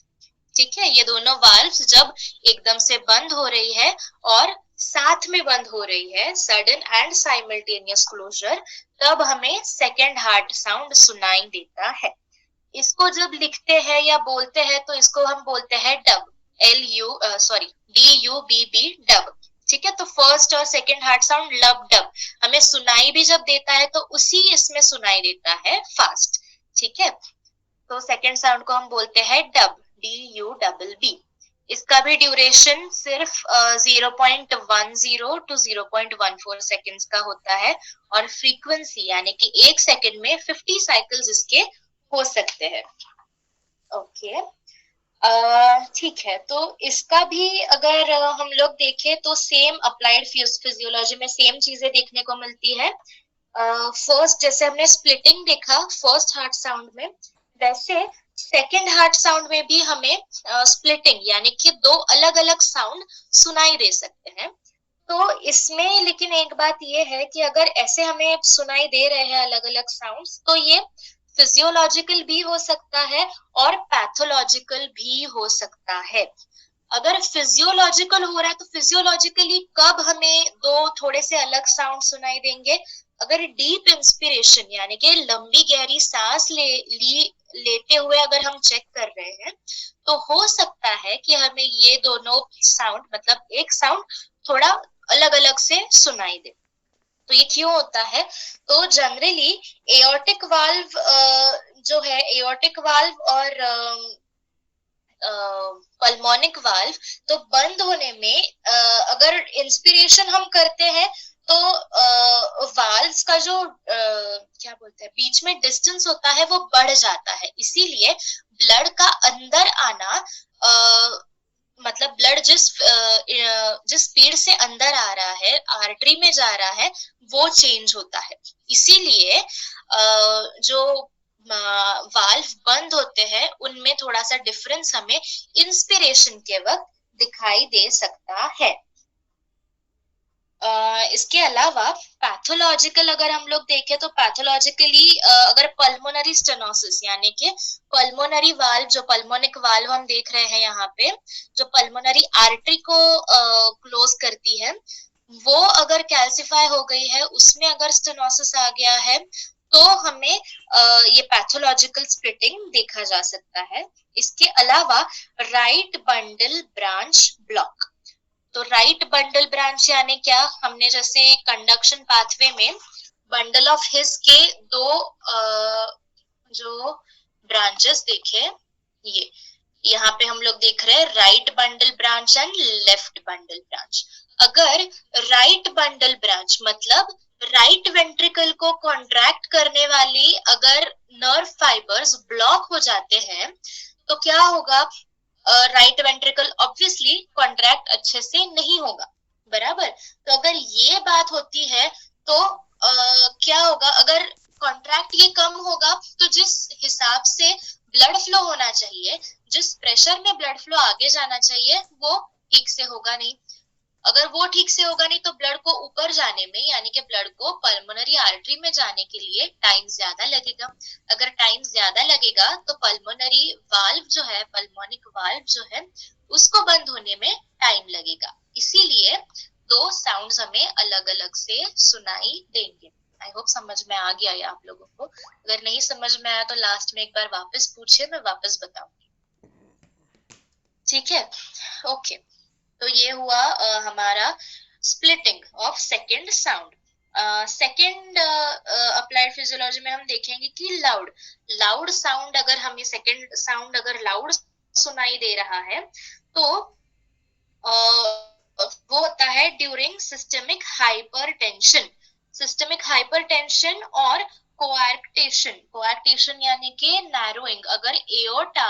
ठीक है, ये दोनों वाल्व्स जब एकदम से बंद हो रही है और साथ में बंद हो रही है, सडन एंड साइमल्टेनियस क्लोजर, तब हमें सेकेंड हार्ट साउंड सुनाई देता है। इसको जब लिखते हैं या बोलते हैं तो इसको हम बोलते हैं डब, DUBB, डब। ठीक है, तो फर्स्ट और सेकेंड हार्ट साउंड लब डब हमें सुनाई भी जब देता है तो उसी इसमें सुनाई देता है फास्ट। ठीक है, तो सेकेंड साउंड को हम बोलते हैं डब, DUBB। इसका भी ड्यूरेशन सिर्फ 0.10 to 0.14 सेकेंड्स का होता है और फ्रीक्वेंसी यानी कि 1 सेकेंड में 50 साइकिल्स इसके हो सकते हैं। ओके, ठीक है, तो इसका भी अगर हम लोग देखें तो सेम अप्लाइड फिजियोलॉजी में सेम चीजें देखने को मिलती है। फर्स्ट जैसे हमने स्प्लिटिंग देखा फर्स्ट हार्ट साउंड में, वैसे सेकेंड हार्ट साउंड में भी हमें स्प्लिटिंग यानी कि 2 अलग अलग साउंड सुनाई दे सकते हैं। तो इसमें लेकिन एक बात ये है कि अगर ऐसे हमें सुनाई दे रहे हैं अलग अलग साउंड्स, तो ये फिजियोलॉजिकल भी हो सकता है और पैथोलॉजिकल भी हो सकता है। अगर फिजियोलॉजिकल हो रहा है तो फिजियोलॉजिकली कब हमें 2 थोड़े से अलग साउंड सुनाई देंगे? अगर डीप इंस्पिरेशन यानी कि लंबी गहरी सांस लेते हुए अगर हम चेक कर रहे हैं तो हो सकता है कि हमें ये दोनों साउंड मतलब एक साउंड थोड़ा अलग अलग से सुनाई दे। तो ये क्यों होता है? तो जनरली एओर्टिक वाल्व जो है, एओर्टिक वाल्व और पल्मोनिक वाल्व तो बंद होने में अगर इंस्पिरेशन हम करते हैं तो वाल्व्स का जो क्या बोलते हैं बीच में डिस्टेंस होता है वो बढ़ जाता है, इसीलिए ब्लड का अंदर आना मतलब ब्लड जिस स्पीड से अंदर आ रहा है, आर्टरी में जा रहा है, वो चेंज होता है। इसीलिए जो वाल्व बंद होते हैं उनमें थोड़ा सा डिफरेंस हमें इंस्पिरेशन के वक्त दिखाई दे सकता है। इसके अलावा पैथोलॉजिकल अगर हम लोग देखें तो पैथोलॉजिकली अगर पल्मोनरी स्टेनोसिस यानी कि पल्मोनरी वाल्व, जो पल्मोनिक वाल्व हम देख रहे हैं यहाँ पे, जो पल्मोनरी आर्टरी को क्लोज करती है, वो अगर कैल्सिफाई हो गई है, उसमें अगर स्टेनोसिस आ गया है तो हमें ये पैथोलॉजिकल स्प्लिटिंग देखा जा सकता है। इसके अलावा राइट बंडल ब्रांच ब्लॉक, तो राइट बंडल ब्रांच यानी क्या? हमने जैसे कंडक्शन पाथवे में बंडल ऑफ हिस के 2 जो ब्रांचेस देखे, ये यहाँ पे हम लोग देख रहे हैं right bundle branch and left bundle branch. अगर राइट बंडल ब्रांच मतलब राइट वेंट्रिकल को कॉन्ट्रैक्ट करने वाली अगर नर्व फाइबर्स ब्लॉक हो जाते हैं तो क्या होगा? राइट वेंट्रिकल ऑब्वियसली कॉन्ट्रैक्ट अच्छे से नहीं होगा, बराबर। तो अगर ये बात होती है तो क्या होगा? अगर कॉन्ट्रैक्ट ये कम होगा तो जिस हिसाब से ब्लड फ्लो होना चाहिए, जिस प्रेशर में ब्लड फ्लो आगे जाना चाहिए, वो ठीक से होगा नहीं। अगर वो ठीक से होगा नहीं तो ब्लड को ऊपर जाने में यानी कि ब्लड को पल्मोनरी आर्टरी में जाने के लिए टाइम ज्यादा लगेगा। अगर टाइम ज्यादा लगेगा तो पल्मोनरी वाल्व जो है, पल्मोनिक वाल्व जो है, उसको बंद होने में टाइम लगेगा। इसीलिए 2 साउंड्स हमें अलग अलग से सुनाई देंगे। आई होप समझ में आ गया है आप लोगों को। अगर नहीं समझ में आया तो लास्ट में एक बार वापस पूछिए, मैं वापस बताऊंगी। ठीक है, ओके। तो ये हुआ हमारा splitting of second sound. Second applied physiology में हम देखेंगे कि लाउड साउंड, अगर हमें सेकेंड साउंड अगर लाउड सुनाई दे रहा है तो वो होता है during systemic hypertension. Systemic hypertension और कोआर्क्टेशन यानी कि नैरोइंग। अगर एओर्टा,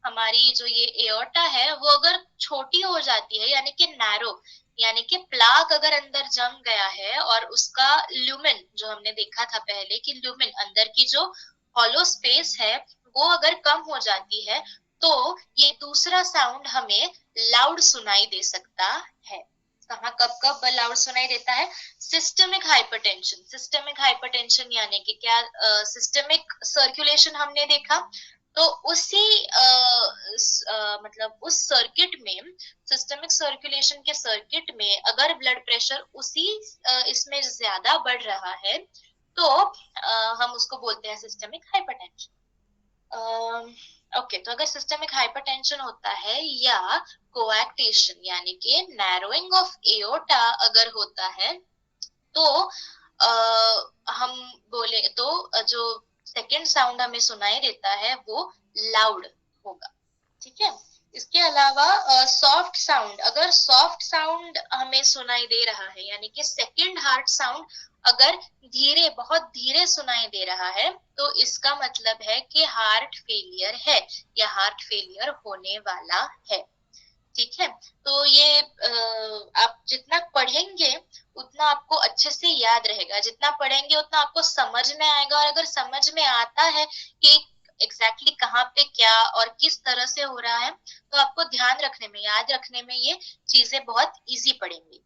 हमारी जो ये एओर्टा है वो अगर छोटी हो जाती है यानी कि नैरो, यानी कि प्लाक अगर अंदर जम गया है और उसका ल्यूमेन, जो हमने देखा था पहले कि ल्यूमेन अंदर की जो हॉलो स्पेस है वो अगर कम हो जाती है तो ये दूसरा साउंड हमें लाउड सुनाई दे सकता है। कहाँ कब कब लाउड सुनाई देता है? सिस्टमिक हाइपरटेंशन यानी कि क्या, सिस्टमिक सर्कुलेशन हमने देखा, तो उसी मतलब उस सर्किट में, सिस्टमिक सर्कुलेशन के सर्किट में अगर ब्लड प्रेशर उसी इसमें ज्यादा बढ़ रहा है तो हम उसको बोलते हैं सिस्टमिक हाइपरटेंशन। ओके, तो अगर सिस्टमिक हाइपरटेंशन होता है या कोएक्टेशन यानी कि नैरोइंग ऑफ एओर्टा अगर होता है तो हम बोले तो जो सेकेंड साउंड हमें सुनाई देता है वो लाउड होगा। ठीक है, इसके अलावा सॉफ्ट साउंड, अगर सॉफ्ट साउंड हमें सुनाई दे रहा है यानी कि सेकेंड हार्ट साउंड अगर धीरे, बहुत धीरे सुनाई दे रहा है तो इसका मतलब है कि हार्ट फेलियर है या हार्ट फेलियर होने वाला है। ठीक है, तो ये आप जितना पढ़ेंगे उतना आपको अच्छे से याद रहेगा, जितना पढ़ेंगे उतना आपको समझ में आएगा, और अगर समझ में आता है कि एग्जैक्टली कहाँ पे क्या और किस तरह से हो रहा है तो आपको ध्यान रखने में, याद रखने में ये चीजें बहुत इजी पड़ेंगी।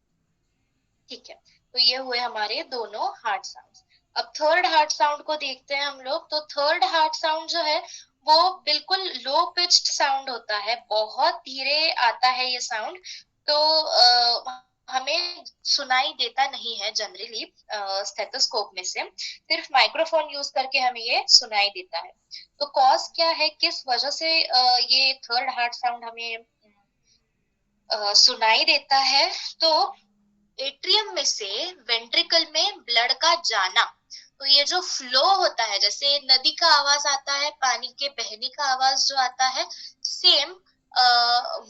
ठीक है, तो ये हुए हमारे दोनों हार्ट साउंड्स। अब थर्ड हार्ट साउंड को देखते हैं हम लोग। तो थर्ड हार्ट साउंड जो है वो बिल्कुल लो पिच्ड साउंड होता है, बहुत धीरे आता है ये साउंड, तो हमें सुनाई देता नहीं है जनरली स्टेथोस्कोप में से, सिर्फ माइक्रोफोन यूज करके हमें ये सुनाई देता है। तो कॉज क्या है, किस वजह से ये थर्ड हार्ट साउंड हमें सुनाई देता है? तो एट्रियम में से वेंट्रिकल में ब्लड का जाना, तो ये जो फ्लो होता है, जैसे नदी का आवाज आता है, पानी के बहने का आवाज जो आता है, सेम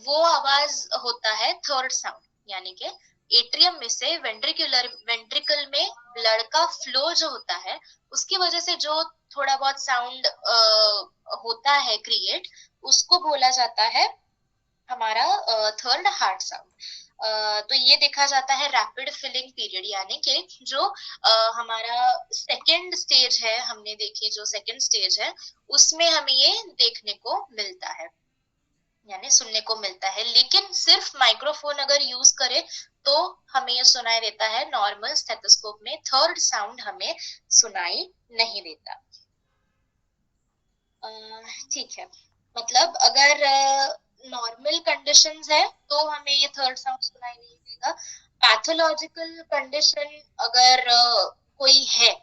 वो आवाज होता है थर्ड साउंड, यानी कि एट्रियम में से वेंट्रिकल में ब्लड का फ्लो जो होता है उसकी वजह से जो थोड़ा बहुत साउंड होता है क्रिएट, उसको बोला जाता है हमारा थर्ड हार्ट साउंड। तो ये देखा जाता है रैपिड फिलिंग पीरियड, यानी कि जो हमारा सेकेंड स्टेज है, हमने देखी जो सेकेंड स्टेज है उसमें हमें ये देखने को मिलता है यानी सुनने को मिलता है। लेकिन सिर्फ माइक्रोफोन अगर यूज करे तो हमें ये सुनाई देता है, नॉर्मल स्टेथोस्कोप में थर्ड साउंड हमें सुनाई नहीं देता। ठीक है, मतलब अगर नॉर्मल कंडीशंस है तो हमें ये थर्ड साउंड सुनाई नहीं देगा। पैथोलॉजिकल कंडीशन अगर कोई है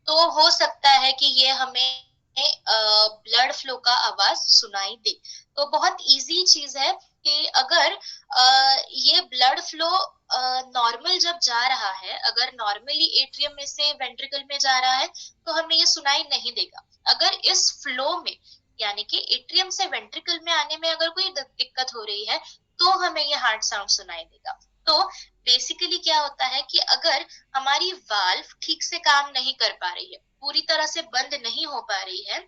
तो हो सकता है कि ये हमें ब्लड फ्लो का आवाज सुनाई दे। तो बहुत इजी चीज है कि अगर ये ब्लड फ्लो नॉर्मल जब जा रहा है, अगर नॉर्मली एट्रियम में से वेंट्रिकल में जा रहा है तो हमें ये सुनाई नहीं देगा। अगर इस फ्लो में यानी कि एट्रियम से वेंट्रिकल में आने में अगर कोई दिक्कत हो रही है तो हमें ये हार्ट साउंड सुनाई देगा। तो बेसिकली क्या होता है कि अगर हमारी वाल्व ठीक से काम नहीं कर पा रही है, पूरी तरह से बंद नहीं हो पा रही है,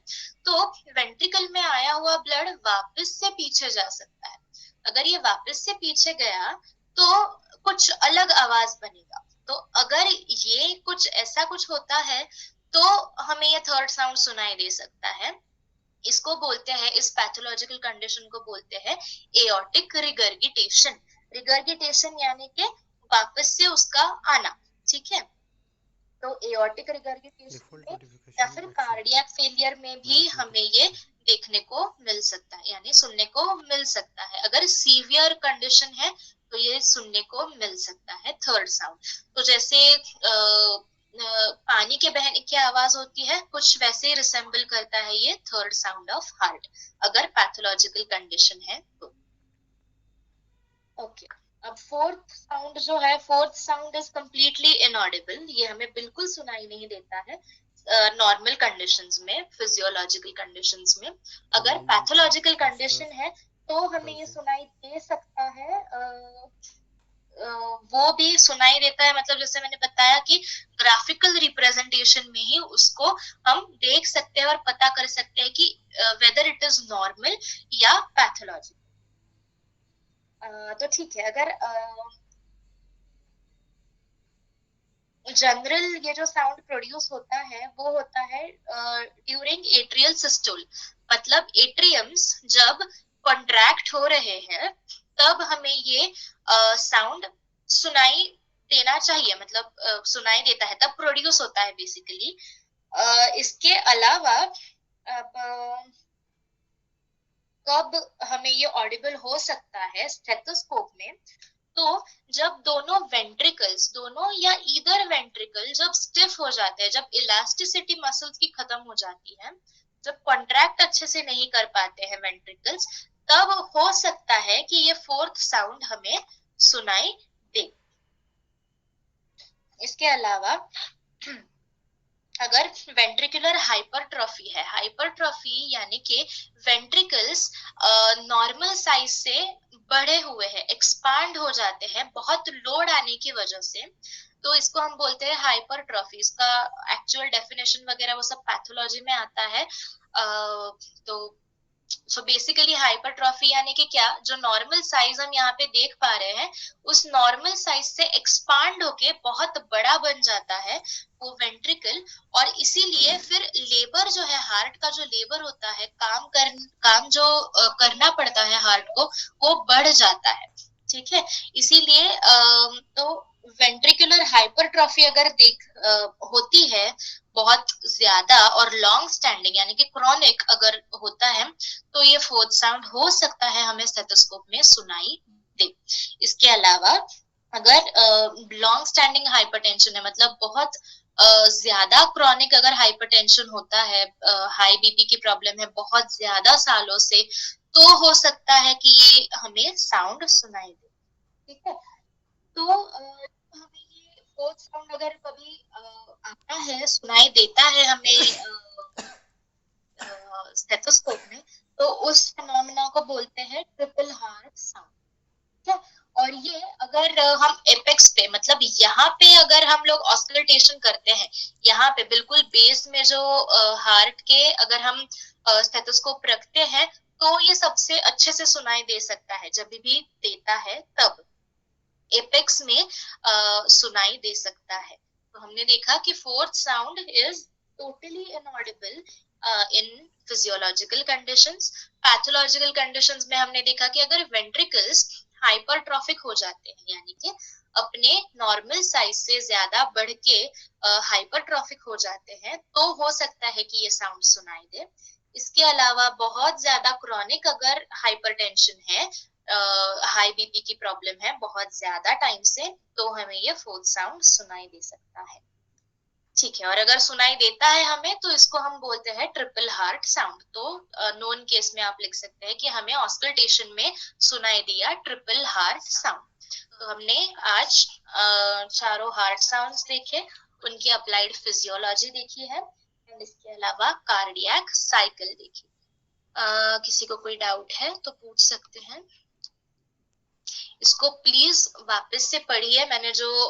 तो वेंट्रिकल में आया हुआ ब्लड वापस से पीछे जा सकता है। अगर ये वापस से पीछे गया तो कुछ अलग आवाज बनेगा। तो अगर ये कुछ ऐसा कुछ होता है तो हमें ये थर्ड साउंड सुनाई दे सकता है। इसको बोलते हैं, इस पैथोलॉजिकल कंडीशन को बोलते हैं एओर्टिक रिगर्गिटेशन। रिगर्गिटेशन यानी कि वापस से उसका आना। ठीक है, तो एओर्टिक रिगर्गिटेशन में या फिर कार्डियक फेलियर में भी हमें ये देखने को मिल सकता है यानी सुनने को मिल सकता है। अगर सीवियर कंडीशन है तो ये सुनने को मिल सकता है थर्ड साउंड। तो जैसे पानी के बहने की आवाज होती है, कुछ वैसे ही रिसेंबल करता है ये थर्ड साउंड ऑफ हार्ट, अगर पैथोलॉजिकल कंडीशन है तो। ओके, अब फोर्थ साउंड जो है, fourth sound is completely inaudible. ये हमें बिल्कुल सुनाई नहीं देता है नॉर्मल कंडीशंस में, फिजियोलॉजिकल कंडीशंस में। अगर पैथोलॉजिकल कंडीशन है तो हमें ये सुनाई दे सकता है वो वो भी सुनाई देता है, मतलब जैसे मैंने बताया कि ग्राफिकल रिप्रेजेंटेशन में ही उसको हम देख सकते हैं और पता कर सकते हैं कि वेदर इट इज नॉर्मल या पैथोलॉजी। तो ठीक है, अगर जनरल ये जो साउंड प्रोड्यूस होता है वो होता है ड्यूरिंग एट्रियल सिस्टोल, मतलब एट्रियम्स जब कॉन्ट्रैक्ट हो रहे हैं तब हमें ये साउंड सुनाई देना चाहिए, मतलब सुनाई देता है, तब प्रोड्यूस होता है बेसिकली। इसके अलावा अब कब हमें ये ऑडिबल हो सकता है स्टेथोस्कोप में, तो जब दोनों वेंट्रिकल्स, दोनों या ईदर वेंट्रिकल जब स्टिफ हो जाते हैं, जब इलास्टिसिटी मसल्स की खत्म हो जाती है, जब कॉन्ट्रैक्ट अच्छे से नहीं कर पाते हैं वेंट्रिकल्स, तब हो सकता है कि ये फोर्थ साउंड हमें सुनाई दे। इसके अलावा अगर वेंट्रिकुलर हाइपरट्रॉफी है, हाइपरट्रॉफी यानी कि वेंट्रिकल्स नॉर्मल साइज से बढ़े हुए हैं, एक्सपांड हो जाते हैं बहुत लोड आने की वजह से, तो इसको हम बोलते हैं हाइपरट्रॉफी। इसका एक्चुअल डेफिनेशन वगैरह वो सब पैथोलॉजी में आता है। तो सो बेसिकली हाइपरट्रॉफी यानी कि क्या, जो नॉर्मल साइज हम यहाँ पे देख पा रहे हैं उस नॉर्मल साइज से एक्सपांड होके बहुत बड़ा बन जाता है वो वेंट्रिकल, और इसीलिए फिर लेबर जो है, हार्ट का जो लेबर होता है, काम जो करना पड़ता है हार्ट को, वो बढ़ जाता है। ठीक है, इसीलिए तो वेंट्रिकुलर हाइपरट्रॉफी अगर होती है बहुत ज्यादा और लॉन्ग स्टैंडिंग यानी कि क्रॉनिक अगर होता है, तो ये फोर्थ साउंड हो सकता है हमें स्टेथोस्कोप में सुनाई दे। इसके अलावा अगर लॉन्ग स्टैंडिंग हाइपरटेंशन है, मतलब बहुत ज्यादा क्रॉनिक अगर हाइपरटेंशन होता है, हाई बीपी की प्रॉब्लम है बहुत ज्यादा सालों से, तो हो सकता है कि ये हमें साउंड सुनाई दे। ठीक है, तो हमें ये फोर्थ साउंड अगर कभी आता है, सुनाई देता है हमें स्टेथोस्कोप में, तो उस फिनोमेना को बोलते हैं ट्रिपल हार्ट साउंड। ठीक है, और ये अगर हम एपेक्स पे, मतलब यहाँ पे अगर हम लोग ऑस्कल्टेशन करते हैं, यहाँ पे बिल्कुल बेस में जो हार्ट के अगर हम स्टेथोस्कोप रखते हैं, तो ये सबसे अच्छे से सुनाई दे सकता है। जब भी देता है तब एपेक्स में सुनाई दे सकता है। तो हमने देखा कि fourth sound is totally inaudible in physiological conditions. Pathological conditions में हमने देखा कि अगर वेंट्रिकल्स हाइपरट्रॉफिक हो जाते हैं, यानी कि अपने नॉर्मल साइज से ज्यादा बढ़ के हाइपरट्रॉफिक हो जाते हैं, तो हो सकता है कि ये साउंड सुनाई दे। इसके अलावा बहुत ज्यादा क्रॉनिक अगर हाइपरटेंशन है, हाई बीपी की प्रॉब्लम है बहुत ज्यादा टाइम से, तो हमें ये फोर्थ साउंड सुनाई दे सकता है। ठीक है, और अगर सुनाई देता है हमें, तो इसको हम बोलते हैं ट्रिपल हार्ट साउंड। तो नोन केस में आप लिख सकते हैं कि हमें ऑस्कल्टेशन में सुनाई दिया ट्रिपल हार्ट साउंड। तो हमने आज चारों हार्ट साउंड्स देखे, उनकी अप्लाइड फिजियोलॉजी देखी है, एंड इसके अलावा कार्डियक साइकिल देखी। किसी को कोई डाउट है तो पूछ सकते हैं। इसको प्लीज वापस से पढ़िए, मैंने जो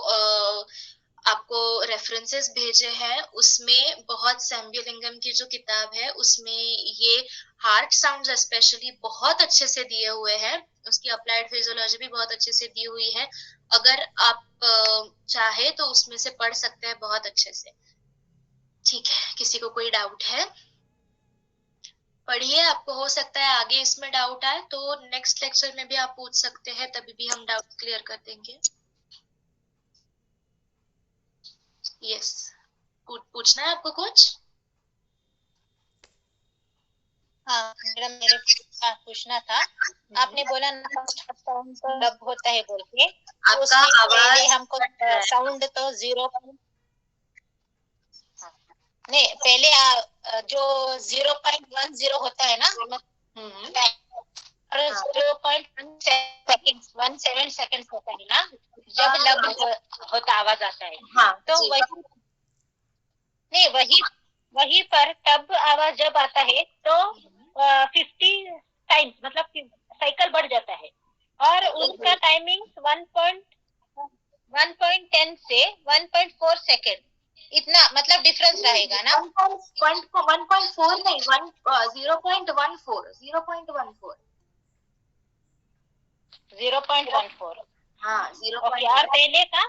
आपको रेफरेंसेस भेजे हैं उसमें बहुत सैम्बुलिंगम की जो किताब है उसमें ये हार्ट साउंड्स स्पेशली बहुत अच्छे से दिए हुए हैं, उसकी अप्लाइड फिजियोलॉजी भी बहुत अच्छे से दी हुई है। अगर आप चाहे तो उसमें से पढ़ सकते हैं बहुत अच्छे से। ठीक है, किसी को कोई डाउट है पढ़िए, आपको हो सकता है आगे इसमें डाउट आए तो नेक्स्ट लेक्चर में भी आप पूछ सकते हैं, तभी भी हम डाउट क्लियर कर देंगे। यस, पूछना है आपको कुछ? हाँ मैडम, मेरे पूछना था, आपने बोला ना साउंड तो डब होता है बोल के, तो उसमें पहले हमको साउंड तो 0 नहीं, पहले जो 0.10 होता है ना, 0.17 सेकंड होता है ना, जब लब होता आवाज आता है। हाँ, तो वही पर तब आवाज जब आता है तो 50 टाइम्स मतलब साइकिल बढ़ जाता है, और उसका टाइमिंग 1.10 से 1.4 सेकेंड, इतना मतलब डिफरेंस रहेगा ना? 1.4 नहीं, 0.14 0.14। हाँ, ओके, और पहले का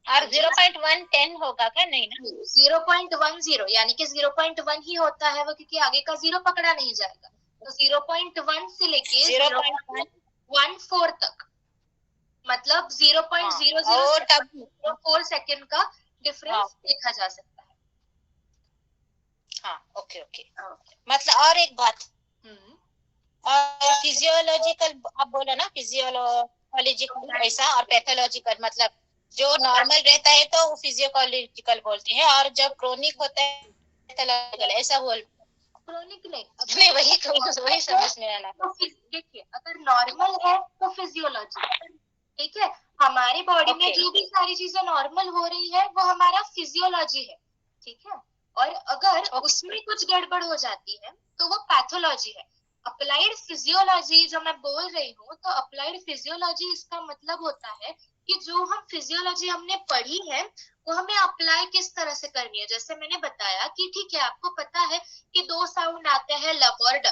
और 0.110 होगा क्या? नहीं ना, 0.10 यानी कि 0.1 ही होता है वो, क्योंकि आगे का 0 पकड़ा नहीं जाएगा। तो 0.1 से लेके 0.14 तक, मतलब 0.004 सेकेंड का डिफरेंस देखा जा सकता है। हाँ, ओके ओके। मतलब और एक बात, और फिजियोलॉजिकल आप बोला ना, फिजियोलॉजिकल ऐसा, और पैथोलॉजिकल मतलब जो नॉर्मल रहता है तो फिजियोलॉजिकल बोलते हैं, और जब क्रोनिक होता है पैथोलॉजिकल, ऐसा बोल। क्रोनिक नहीं, मैं वही समझ में आना। तो देखिए, अगर नॉर्मल है तो फिजियोलॉजिकल, ठीक है। हमारी बॉडी में जो भी सारी चीजें नॉर्मल हो रही है वो हमारा फिजियोलॉजी है, ठीक है। और अगर उसमें कुछ गड़बड़ हो जाती है तो वो पैथोलॉजी है। अप्लाइड फिजियोलॉजी जो मैं बोल रही हूँ, तो अप्लाइड फिजियोलॉजी इसका मतलब होता है कि जो हम फिजियोलॉजी हमने पढ़ी है वो हमें अप्लाई किस तरह से करनी है। जैसे मैंने बताया कि ठीक है, आपको पता है कि 2 साउंड आते हैं, लब और ड,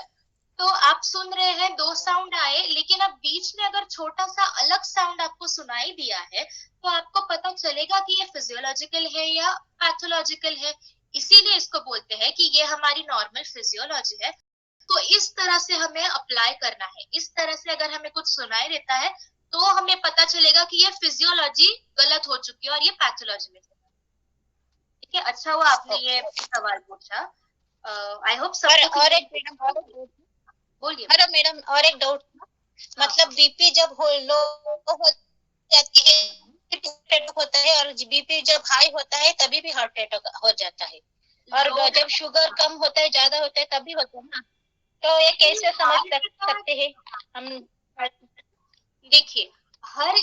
तो आप सुन रहे हैं 2 साउंड आए, लेकिन अब बीच में अगर छोटा सा अलग साउंड आपको सुनाई दिया है तो आपको पता चलेगा कि ये फिजियोलॉजिकल है या पैथोलॉजिकल है। इसीलिए इसको बोलते हैं कि ये हमारी नॉर्मल फिजियोलॉजी है। तो इस तरह से हमें अप्लाई करना है। इस तरह से अगर हमें कुछ सुनाई देता है तो हमें पता चलेगा कि ये फिजियोलॉजी गलत हो चुकी है और ये पैथोलॉजी में, ठीक है। अच्छा हुआ आपने ये सवाल पूछा। आई होप सब। और एक मैडम, बोलिए। अरे मैडम, और एक डाउट, मतलब बीपी जब लो हो जाती है होता है, और बीपी जब हाई होता है तभी भी हार्ट अटैक हो जाता है, और जब शुगर कम होता है, ज्यादा होता है, तभी होता है ना। तो ये कैसे समझ सकते हैं हम? देखिए, हर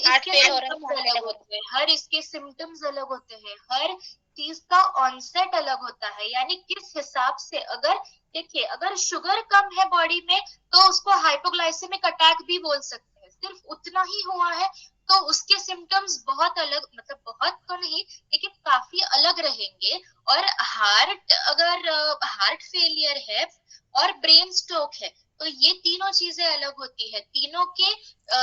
इसके सिम्टम्स अलग होते हैं, हर चीज का ऑनसेट अलग होता है। यानी किस हिसाब से, अगर देखिए, अगर शुगर कम है बॉडी में तो उसको हाइपोग्लाइसेमिक अटैक भी बोल सकते हैं। सिर्फ उतना ही हुआ है तो उसके सिम्टम्स बहुत अलग, मतलब बहुत तो नहीं लेकिन काफी अलग रहेंगे। और अगर हार्ट फेलियर है और ब्रेन स्ट्रोक है तो ये तीनों चीजें अलग होती है। तीनों के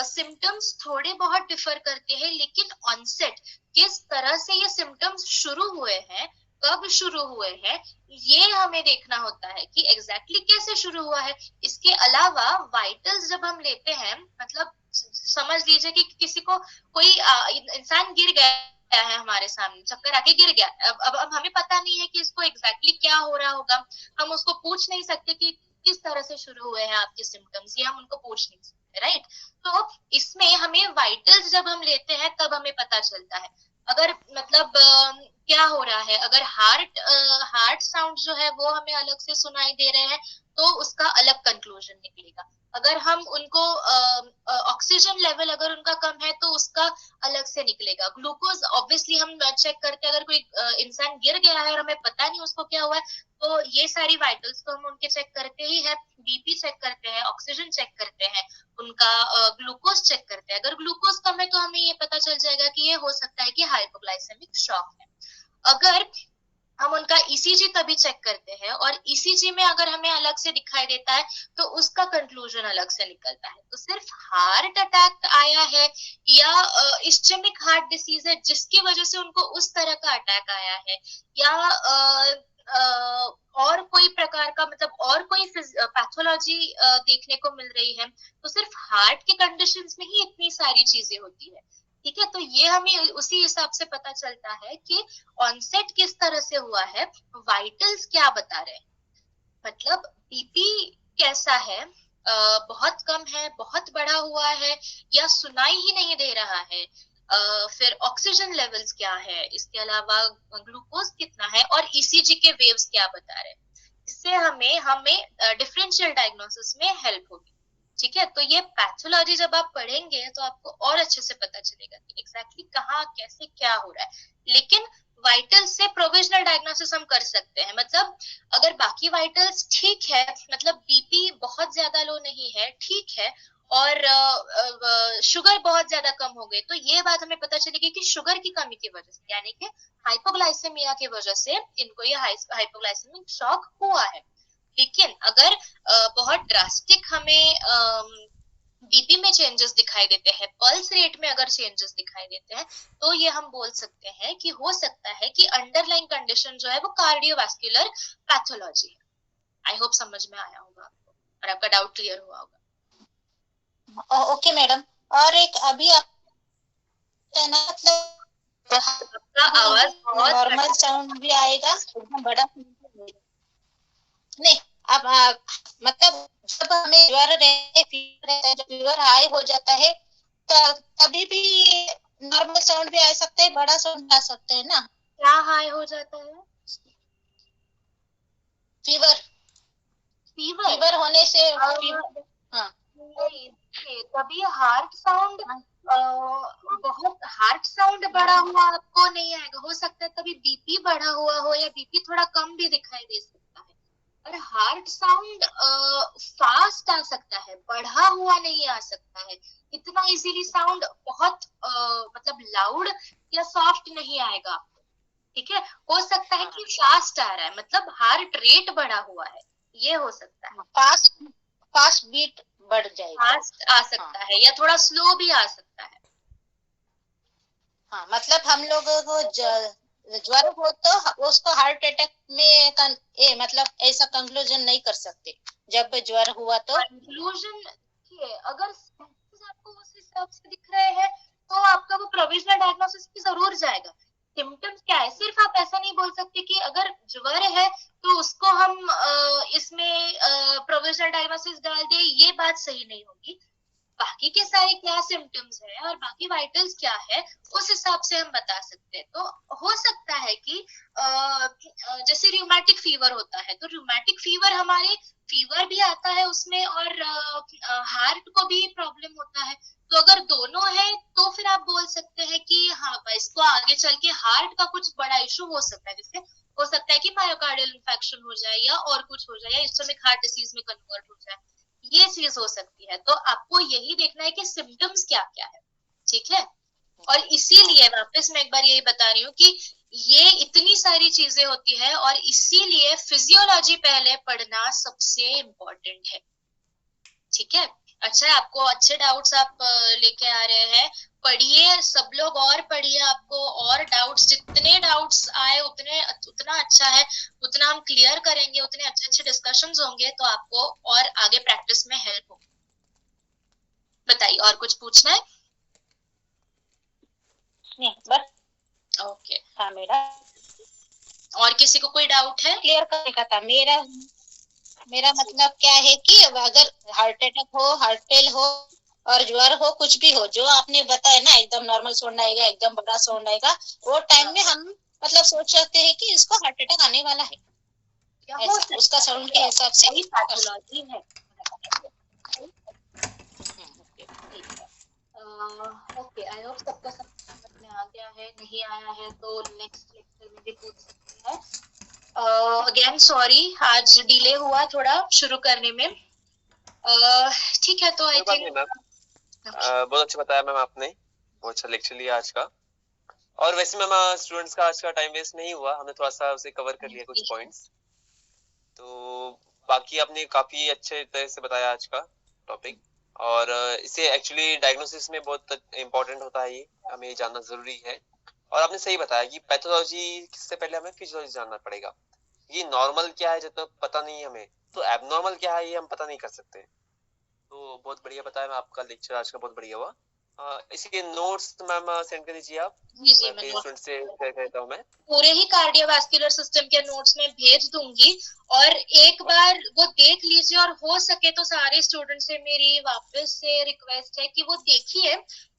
सिम्टम्स थोड़े बहुत डिफर करते हैं, लेकिन ऑनसेट, किस तरह से ये सिम्टम्स शुरू हुए हैं, कब शुरू हुए हैं, ये हमें देखना होता है कि एग्जैक्टली कैसे शुरू हुआ है। इसके अलावा वाइटल्स जब हम लेते हैं, मतलब समझ लीजिए कि किसी को कोई इंसान गिर गया है हमारे सामने, चक्कर आके गिर गया, अब हमें पता नहीं है कि इसको एग्जैक्टली क्या हो रहा होगा। हम उसको पूछ नहीं सकते कि किस तरह से शुरू हुए हैं आपके सिम्टम्स, ये हम उनको पूछ नहीं सकते, राइट। तो इसमें हमें वाइटल्स जब हम लेते हैं तब हमें पता चलता है। अगर मतलब क्या हो रहा है, अगर हार्ट साउंड जो है वो हमें अलग से सुनाई दे रहे हैं तो उसका अलग कंक्लूजन निकलेगा। अगर हम उनको ऑक्सीजन लेवल अगर उनका कम है तो उसका अलग से निकलेगा। ग्लूकोज ऑब्वियसली हम चेक करते हैं, अगर कोई इंसान गिर गया है और हमें पता नहीं उसको क्या हुआ है तो ये सारी वाइटल्स तो हम उनके चेक करते ही है। बीपी चेक करते हैं, ऑक्सीजन चेक करते हैं, उनका ग्लूकोज चेक करते हैं। अगर ग्लूकोज कम है तो हमें ये पता चल जाएगा कि ये हो सकता है कि हाइपोग्लाइसेमिक शॉक है। अगर हम उनका ईसीजी तभी चेक करते हैं और ईसीजी में अगर हमें अलग से दिखाई देता है तो उसका कंक्लूजन अलग से निकलता है। तो सिर्फ हार्ट अटैक आया है या इस्चेमिक हार्ट डिसीज है जिसकी वजह से उनको उस तरह का अटैक आया है, या और कोई प्रकार का, मतलब और कोई पैथोलॉजी देखने को मिल रही है, तो सिर्फ हार्ट के कंडीशंस में ही इतनी सारी चीजें होती है, ठीक है। तो ये हमें उसी हिसाब से पता चलता है कि ऑनसेट किस तरह से हुआ है, वाइटल्स क्या बता रहे हैं, मतलब बीपी कैसा है, बहुत कम है, बहुत बढ़ा हुआ है, या सुनाई ही नहीं दे रहा है, फिर ऑक्सीजन लेवल्स क्या है, इसके अलावा ग्लूकोज कितना है, और ईसीजी के वेव्स क्या बता रहे हैं। इससे हमें डिफरेंशियल डायग्नोसिस में हेल्प होगी, ठीक है। तो ये पैथोलॉजी जब आप पढ़ेंगे तो आपको और अच्छे से पता चलेगा कि एग्जैक्टली कहाँ कैसे क्या हो रहा है। लेकिन वाइटल से प्रोविजनल डायग्नोसिस हम कर सकते हैं, मतलब अगर बाकी वाइटल्स ठीक है, मतलब बीपी बहुत ज्यादा लो नहीं है, ठीक है, और शुगर बहुत ज्यादा कम हो गई, तो ये बात हमें पता चलेगी कि शुगर की कमी की वजह से, यानी कि हाइपोग्लाइसेमिया की वजह से इनको ये हाइपोग्लाइसेमिक शॉक हुआ है। लेकिन अगर बहुत ड्रास्टिक हमें बीपी में चेंजेस दिखाई देते हैं, पल्स रेट में अगर चेंजेस दिखाई देते हैं, तो ये हम बोल सकते हैं कि हो सकता है कि अंडरलाइन कंडीशन जो है वो कार्डियोवास्कुलर पैथोलॉजी है। आई होप समझ में आया होगा आपको और आपका डाउट क्लियर हुआ होगा। ओके मैडम, और एक अभी आप मतलब आपका आवाज बहुत नॉर्मल साउंड भी आएगा, एकदम बड़ा नहीं। अब मतलब जब हमें ज्वर रहता है, जब फीवर हाई हो जाता है तभी भी नॉर्मल साउंड भी आ सकता है, बड़ा साउंड आ सकता है ना। क्या हाई हो जाता है? फीवर फीवर होने से हाँ तभी हार्ट साउंड बहुत हार्ट साउंड बढ़ा हुआ आपको नहीं आएगा। हो सकता है तभी बीपी बढ़ा हुआ हो या बीपी थोड़ा कम भी दिखाई दे सकता है, और हार्ट साउंड फास्ट आ सकता है, बढ़ा हुआ नहीं आ सकता है। इतना इजीली साउंड बहुत मतलब लाउड या सॉफ्ट नहीं आएगा आपको, ठीक है। हो सकता है कि फास्ट आ रहा है, मतलब हार्ट रेट बढ़ा हुआ है, ये हो सकता है। फास्ट बीट बढ़ जाएगा, फास्ट आ सकता है या थोड़ा स्लो भी आ सकता है। हाँ, मतलब हम लोगों को ज्वर हो तो उसको हार्ट अटैक में मतलब ऐसा कंक्लूजन नहीं कर सकते। जब ज्वर हुआ तो कंक्लूजन अगर आपको उस हिसाब से दिख रहे हैं तो आपका वो प्रोविजनल डायग्नोसिस भी जरूर जाएगा। सिम्टम्स क्या है, सिर्फ आप ऐसा नहीं बोल सकते कि अगर ज्वर है तो उसको हम इसमें प्रोविजनल डायग्नोसिस डाल दे, ये बात सही नहीं होगी। बाकी के सारे क्या सिम्टम्स है और बाकी वाइटल्स क्या है, उस हिसाब से हम बता सकते हैं। तो हो सकता है कि जैसे रूमेटिक फीवर होता है, तो रूमेटिक फीवर हमारे फीवर भी आता है उसमें और हार्ट को भी प्रॉब्लम होता है। तो अगर दोनों है तो फिर आप बोल सकते हैं कि हाँ इसको आगे चल के हार्ट का कुछ बड़ा इशू हो सकता है, जैसे हो सकता है कि मायोकार्डियल इन्फेक्शन हो जाए या और कुछ हो जाए या इस्टोमिक हार्ट डिसीज में कन्वर्ट हो जाए, ये चीज हो सकती है। तो आपको यही देखना है कि सिम्टम्स क्या क्या है, ठीक है। और इसीलिए वापस मैं एक बार यही बता रही हूँ कि ये इतनी सारी चीजें होती है और इसीलिए फिजियोलॉजी पहले पढ़ना सबसे इम्पोर्टेंट है, ठीक है। अच्छा, आपको अच्छे डाउट्स आप लेके आ रहे हैं, पढ़िए सब लोग और पढ़िए, आपको और डाउट्स जितने डाउट्स आए उतना अच्छा है, उतना हम क्लियर करेंगे, उतने अच्छे अच्छे डिस्कशंस होंगे, तो आपको और आगे प्रैक्टिस में हेल्प होगी। बताइए, और कुछ पूछना है? नहीं, बस ओके। हाँ मेरा और किसी को कोई डाउट है? क्लियर करने का था। मेरा मतलब क्या है कि अगर हार्ट अटैक हो, हार्ट फेल हो और ज्वर हो, कुछ भी हो, जो आपने बताया ना, एकदम नॉर्मल साउंड आएगा, एकदम बड़ा साउंड आएगा, वो टाइम में हम मतलब सोच सकते हैं कि इसको हार्ट अटैक आने वाला है, ऐसा उसका साउंड के हिसाब से ही पैथोलॉजी है। ओके, आई होप सबको समझ में आ गया है। नहीं आया है तो नेक्स्ट लेक्चर में भी पूछ सकते हैं। अगेन सॉरी, आज डिले हुआ थोड़ा शुरू करने में। ठीक है, तो आई थिंक बहुत अच्छा बताया मैम आपने, बहुत अच्छा लेक्चर लिया आज का। और वैसे मैम स्टूडेंट्स का आज का टाइम वेस्ट नहीं हुआ, हमने थोड़ा सा उसे कवर कर लिया कुछ पॉइंट्स। तो बाकी आपने काफी अच्छे तरह से बताया आज का टॉपिक, और इसे एक्चुअली डायग्नोसिस में बहुत इम्पोर्टेंट होता है, ये हमें ये जानना जरूरी है। और आपने सही बताया कि पैथोलॉजी से पहले हमें फिजियोलॉजी जानना पड़ेगा। ये नॉर्मल क्या है जब तक पता नहीं हमें, तो एबनॉर्मल क्या है ये हम पता नहीं कर सकते। तो बहुत बढ़िया बताया मैम, आपका लेक्चर आज का बहुत बढ़िया हुआ। इसके नोट्स मैम सेंड कर दीजिए आप। जी, मैं स्टूडेंट से शेयर करता हूं, मैं पूरे ही कार्डियोवास्कुलर सिस्टम के नोट्स में भेज दूंगी, और एक बार वो देख लीजिए, और हो सके तो सारे स्टूडेंट से मेरी वापस से रिक्वेस्ट है कि वो देखिए,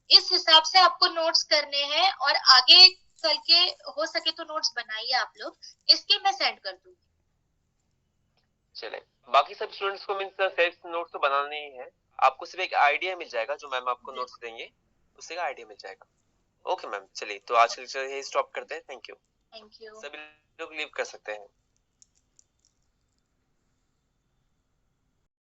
इस हिसाब से आपको नोट्स करने हैं, और आगे चल के हो सके तो नोट्स बनाइए आप लोग, इसके मैं सेंड कर दूंगी। चले, बाकी सब स्टूडेंट्स को मींस सेल्फ नोट्स तो बनाने ही है, आपको सिर्फ एक आइडिया मिल जाएगा, जो मैम आपको नोट्स देंगे उससे का आइडिया मिल जाएगा। ओके मैम, चलिए तो आज के लेक्चर यही स्टॉप करते हैं। Thank you. Thank you. सभी लोग लीव कर सकते हैं।